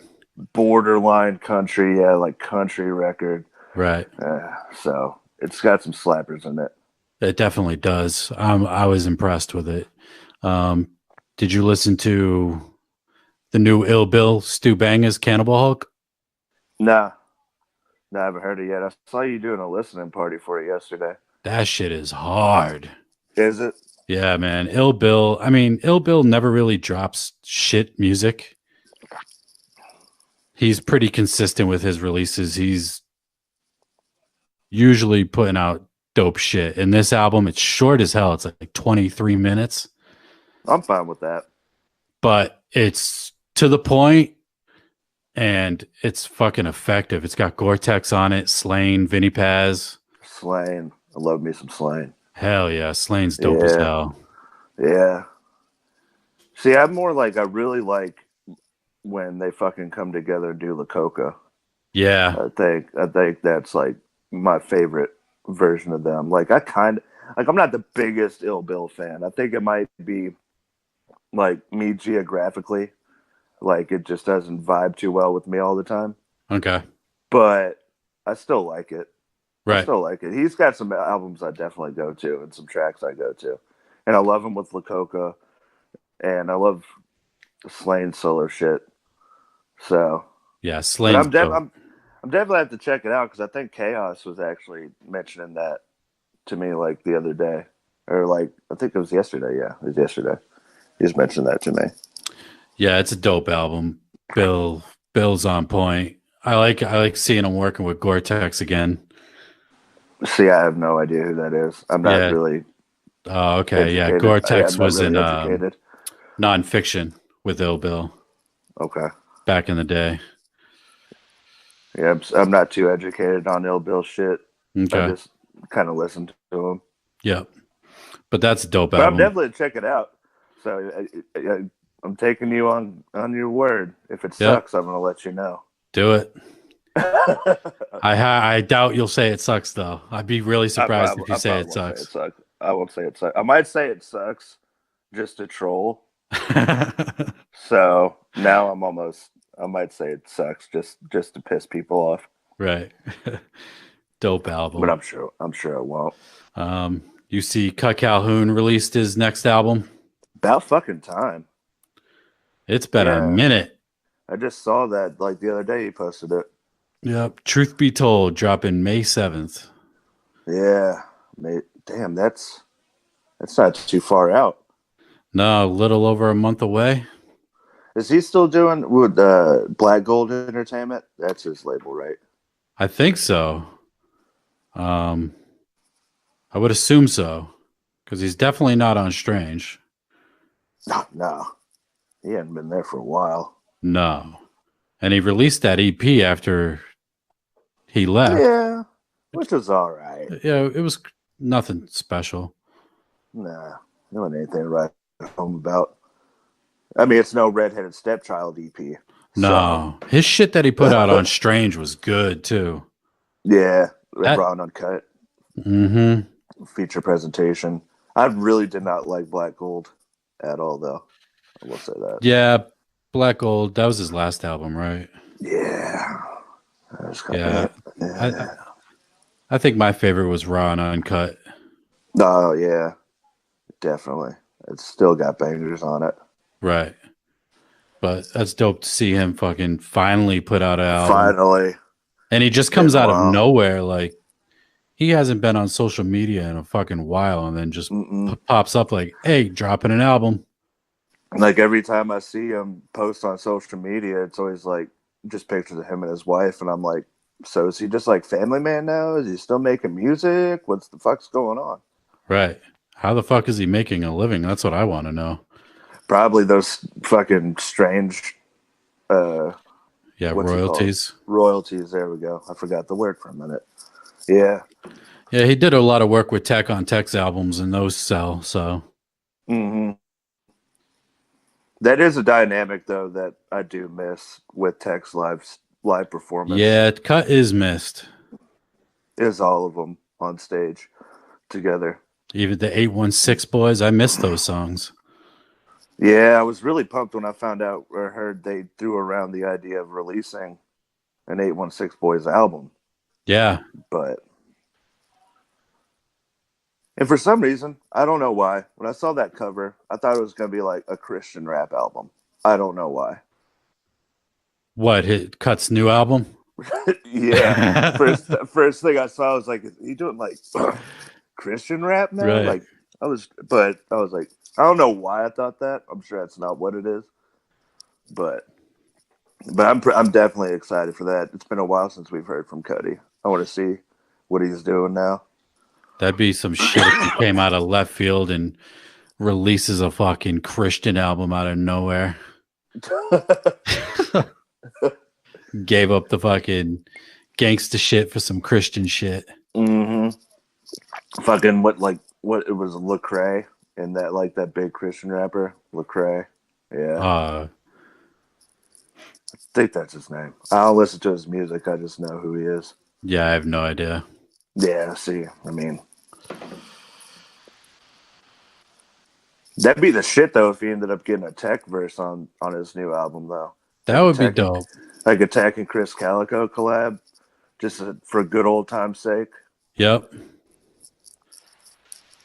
[SPEAKER 2] borderline country, like country record,
[SPEAKER 1] right?
[SPEAKER 2] So it's got some slappers in it.
[SPEAKER 1] It definitely does. I was impressed with it. Did you listen to the new Ill Bill Stu Banga's Cannibal Hulk?
[SPEAKER 2] Nah. No, I haven't heard it yet. I saw you doing a listening party for it yesterday.
[SPEAKER 1] That shit is hard.
[SPEAKER 2] Is it?
[SPEAKER 1] Yeah, man. Ill Bill never really drops shit music. He's pretty consistent with his releases. He's usually putting out dope shit. In this album, it's short as hell. It's like 23 minutes.
[SPEAKER 2] I'm fine with that.
[SPEAKER 1] But it's to the point and it's fucking effective. It's got Gore-Tex on it, Slain, Vinny Paz.
[SPEAKER 2] Slain. I love me some Slain.
[SPEAKER 1] Hell yeah. Slain's dope as hell.
[SPEAKER 2] Yeah. See, I'm more like, I really like when they fucking come together and do La Coca.
[SPEAKER 1] Yeah.
[SPEAKER 2] I think that's like my favorite version of them. Like I'm not the biggest Ill Bill fan. I think it might be like me geographically. Like it just doesn't vibe too well with me all the time.
[SPEAKER 1] Okay.
[SPEAKER 2] But I still like it.
[SPEAKER 1] Right.
[SPEAKER 2] I still like it. He's got some albums I definitely go to and some tracks I go to. And I love him with La Coca. And I love Slain solo shit. So
[SPEAKER 1] yeah, Slain.
[SPEAKER 2] I'm definitely have to check it out because I think Chaos was actually mentioning that to me like the other day. Or like I think it was yesterday, yeah. It was yesterday. He just mentioned that to me.
[SPEAKER 1] Yeah, it's a dope album. Bill Bill's on point. I like seeing him working with Gore-Tex again.
[SPEAKER 2] See, I have no idea who that is. I'm not
[SPEAKER 1] Yeah.
[SPEAKER 2] really
[SPEAKER 1] Oh, okay. Yeah.
[SPEAKER 2] educated.
[SPEAKER 1] Gore-Tex
[SPEAKER 2] I'm not
[SPEAKER 1] was
[SPEAKER 2] really
[SPEAKER 1] in
[SPEAKER 2] educated.
[SPEAKER 1] nonfiction with Ill Bill
[SPEAKER 2] Okay.
[SPEAKER 1] back in the day.
[SPEAKER 2] Yeah, I'm not too educated on Ill Bill shit. I
[SPEAKER 1] Okay.
[SPEAKER 2] just kind of listen to him.
[SPEAKER 1] Yep. But that's a dope
[SPEAKER 2] But I'm
[SPEAKER 1] album.
[SPEAKER 2] definitely check it out. So I'm taking you on your word. If it sucks, I'm gonna let you know.
[SPEAKER 1] Do it. I doubt you'll say it sucks though. I'd be really surprised if you say it sucks.
[SPEAKER 2] I won't say it sucks. I might say it sucks just to troll. So now I might say it sucks just to piss people off.
[SPEAKER 1] Right. Dope album.
[SPEAKER 2] But I'm sure it won't.
[SPEAKER 1] You see Cut Calhoun released his next album?
[SPEAKER 2] About fucking time.
[SPEAKER 1] It's been a minute.
[SPEAKER 2] I just saw that like the other day he posted it.
[SPEAKER 1] Yep. Truth Be Told, dropping May 7th.
[SPEAKER 2] Yeah. Damn, that's not too far out.
[SPEAKER 1] No, a little over a month away.
[SPEAKER 2] Is he still doing with Black Gold Entertainment? That's his label, right?
[SPEAKER 1] I think so. I would assume so, because he's definitely not on Strange.
[SPEAKER 2] No. He hadn't been there for a while.
[SPEAKER 1] No. And he released that EP after he left.
[SPEAKER 2] Yeah, which was all right.
[SPEAKER 1] Yeah, it was nothing special.
[SPEAKER 2] Nah, there wasn't anything to write home about. I mean, it's no Redheaded Stepchild EP.
[SPEAKER 1] No. His shit that he put out on Strange was good, too.
[SPEAKER 2] Yeah, Raw and Uncut.
[SPEAKER 1] Mm-hmm.
[SPEAKER 2] Feature presentation. I really did not like Black Gold at all, though. I will say that.
[SPEAKER 1] Yeah, Black Gold. That was his last album, right?
[SPEAKER 2] Yeah.
[SPEAKER 1] I think my favorite was Raw and Uncut.
[SPEAKER 2] Oh, yeah. Definitely. It's still got bangers on it.
[SPEAKER 1] Right. But that's dope to see him fucking finally put out an album.
[SPEAKER 2] Finally.
[SPEAKER 1] And he just comes out of nowhere. Like, he hasn't been on social media in a fucking while and then just pops up like, hey, dropping an album.
[SPEAKER 2] Like, every time I see him post on social media, it's always like just pictures of him and his wife. And I'm like, so is he just like family man now? Is he still making music? What's the fuck's going on?
[SPEAKER 1] Right. How the fuck is he making a living? That's what I want to know.
[SPEAKER 2] Probably those fucking strange
[SPEAKER 1] royalties.
[SPEAKER 2] Royalties, there we go. I forgot the word for a minute. Yeah.
[SPEAKER 1] Yeah, he did a lot of work with Tech on Tech's albums, and those sell, so.
[SPEAKER 2] Mm-hmm. That is a dynamic, though, that I do miss with Tech's live performance.
[SPEAKER 1] Yeah, Cut is missed.
[SPEAKER 2] Is all of them on stage together.
[SPEAKER 1] Even the 816 boys, I miss those songs.
[SPEAKER 2] Yeah, I was really pumped when I found out or heard they threw around the idea of releasing an 816 Boys album.
[SPEAKER 1] Yeah.
[SPEAKER 2] And for some reason, I don't know why, when I saw that cover, I thought it was going to be like a Christian rap album. I don't know why.
[SPEAKER 1] What, Cut's new album?
[SPEAKER 2] Yeah. First thing I saw, I was like, is he doing like Christian rap now?
[SPEAKER 1] Right.
[SPEAKER 2] Like, I was like, I don't know why I thought that. I'm sure that's not what it is. But I'm definitely excited for that. It's been a while since we've heard from Cudi. I want to see what he's doing now.
[SPEAKER 1] That'd be some shit if he came out of left field and releases a fucking Christian album out of nowhere. Gave up the fucking gangsta shit for some Christian shit.
[SPEAKER 2] Mm-hmm. Fucking what it was, Lecrae, and that big Christian rapper, Lecrae. Yeah. I think that's his name. I don't listen to his music. I just know who he is.
[SPEAKER 1] Yeah, I have no idea.
[SPEAKER 2] Yeah, see, I mean, that'd be the shit, though, if he ended up getting a Tech verse on his new album, though.
[SPEAKER 1] That would be dope.
[SPEAKER 2] Like a Tech and Chris Calico collab, just for good old time's sake.
[SPEAKER 1] Yep.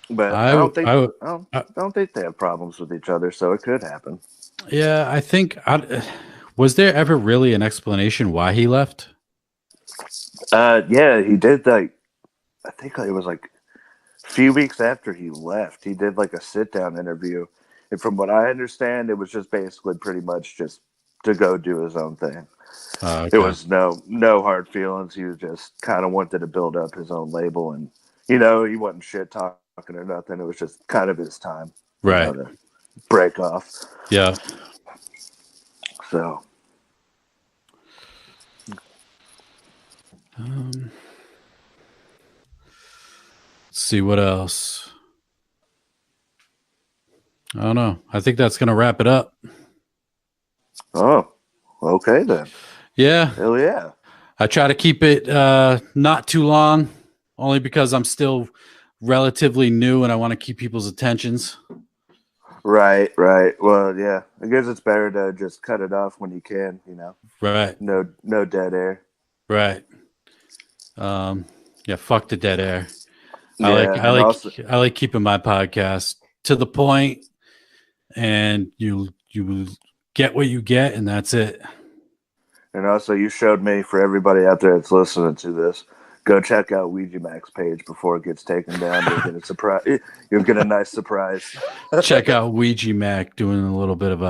[SPEAKER 2] But I don't think they have problems with each other, so it could happen.
[SPEAKER 1] Yeah, I think. Was there ever really an explanation why he left?
[SPEAKER 2] Yeah, he did. Like, I think it was like a few weeks after he left, he did like a sit-down interview, and from what I understand, it was just basically pretty much just to go do his own thing.
[SPEAKER 1] Okay.
[SPEAKER 2] It was no hard feelings. He was just kind of wanted to build up his own label, and he wasn't shit talking or nothing. It was just kind of his time,
[SPEAKER 1] Right,
[SPEAKER 2] to break off.
[SPEAKER 1] Yeah.
[SPEAKER 2] So,
[SPEAKER 1] let's see what else. I don't know. I think that's gonna wrap it up.
[SPEAKER 2] oh, okay then.
[SPEAKER 1] Yeah.
[SPEAKER 2] Hell yeah.
[SPEAKER 1] I try to keep it not too long, only because I'm still relatively new and I want to keep people's attentions.
[SPEAKER 2] Right. Well, yeah. I guess it's better to just cut it off when you can,
[SPEAKER 1] Right.
[SPEAKER 2] No dead air.
[SPEAKER 1] Right. Yeah, fuck the dead air.
[SPEAKER 2] Yeah,
[SPEAKER 1] I like keeping my podcast to the point, and you get what you get, and that's it.
[SPEAKER 2] And also, you showed me, for everybody out there that's listening to this, go check out Ouija Mac's page before it gets taken down. You'll get a nice surprise.
[SPEAKER 1] Check out Ouija Mac doing a little bit of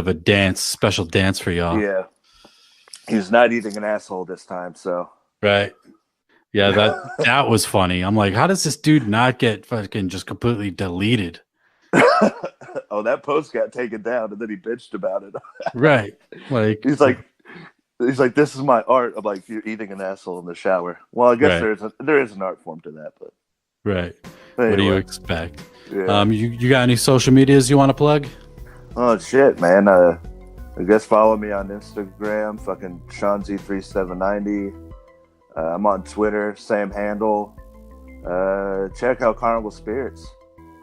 [SPEAKER 1] a dance, special dance for y'all.
[SPEAKER 2] Yeah, he's not eating an asshole this time, so
[SPEAKER 1] right. Yeah, that was funny. I'm like, how does this dude not get fucking just completely deleted?
[SPEAKER 2] Oh, that post got taken down, and then he bitched about it.
[SPEAKER 1] Right. Like
[SPEAKER 2] he's like, this is my art. I'm like, you're eating an asshole in the shower. Well, I guess there is an art form to that, but
[SPEAKER 1] right.
[SPEAKER 2] Anyway.
[SPEAKER 1] What do you expect?
[SPEAKER 2] Yeah.
[SPEAKER 1] You got any social medias you want to plug?
[SPEAKER 2] Oh shit, man. I guess follow me on Instagram, fucking Shaunzy3790. I'm on Twitter, same handle. Check out Carnival Spirits.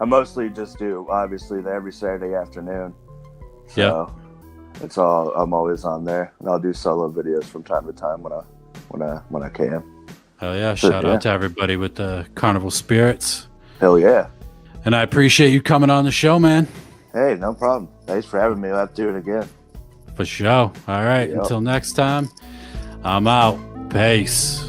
[SPEAKER 2] I mostly just do, obviously, every Saturday afternoon. So it's all. I'm always on there, and I'll do solo videos from time to time when I can.
[SPEAKER 1] Hell yeah! Shout out to everybody with the Carnival Spirits.
[SPEAKER 2] Hell yeah!
[SPEAKER 1] And I appreciate you coming on the show, man.
[SPEAKER 2] Hey, no problem. Thanks for having me. I'll have to do it again.
[SPEAKER 1] For sure. All right. Until next time, I'm out. Peace.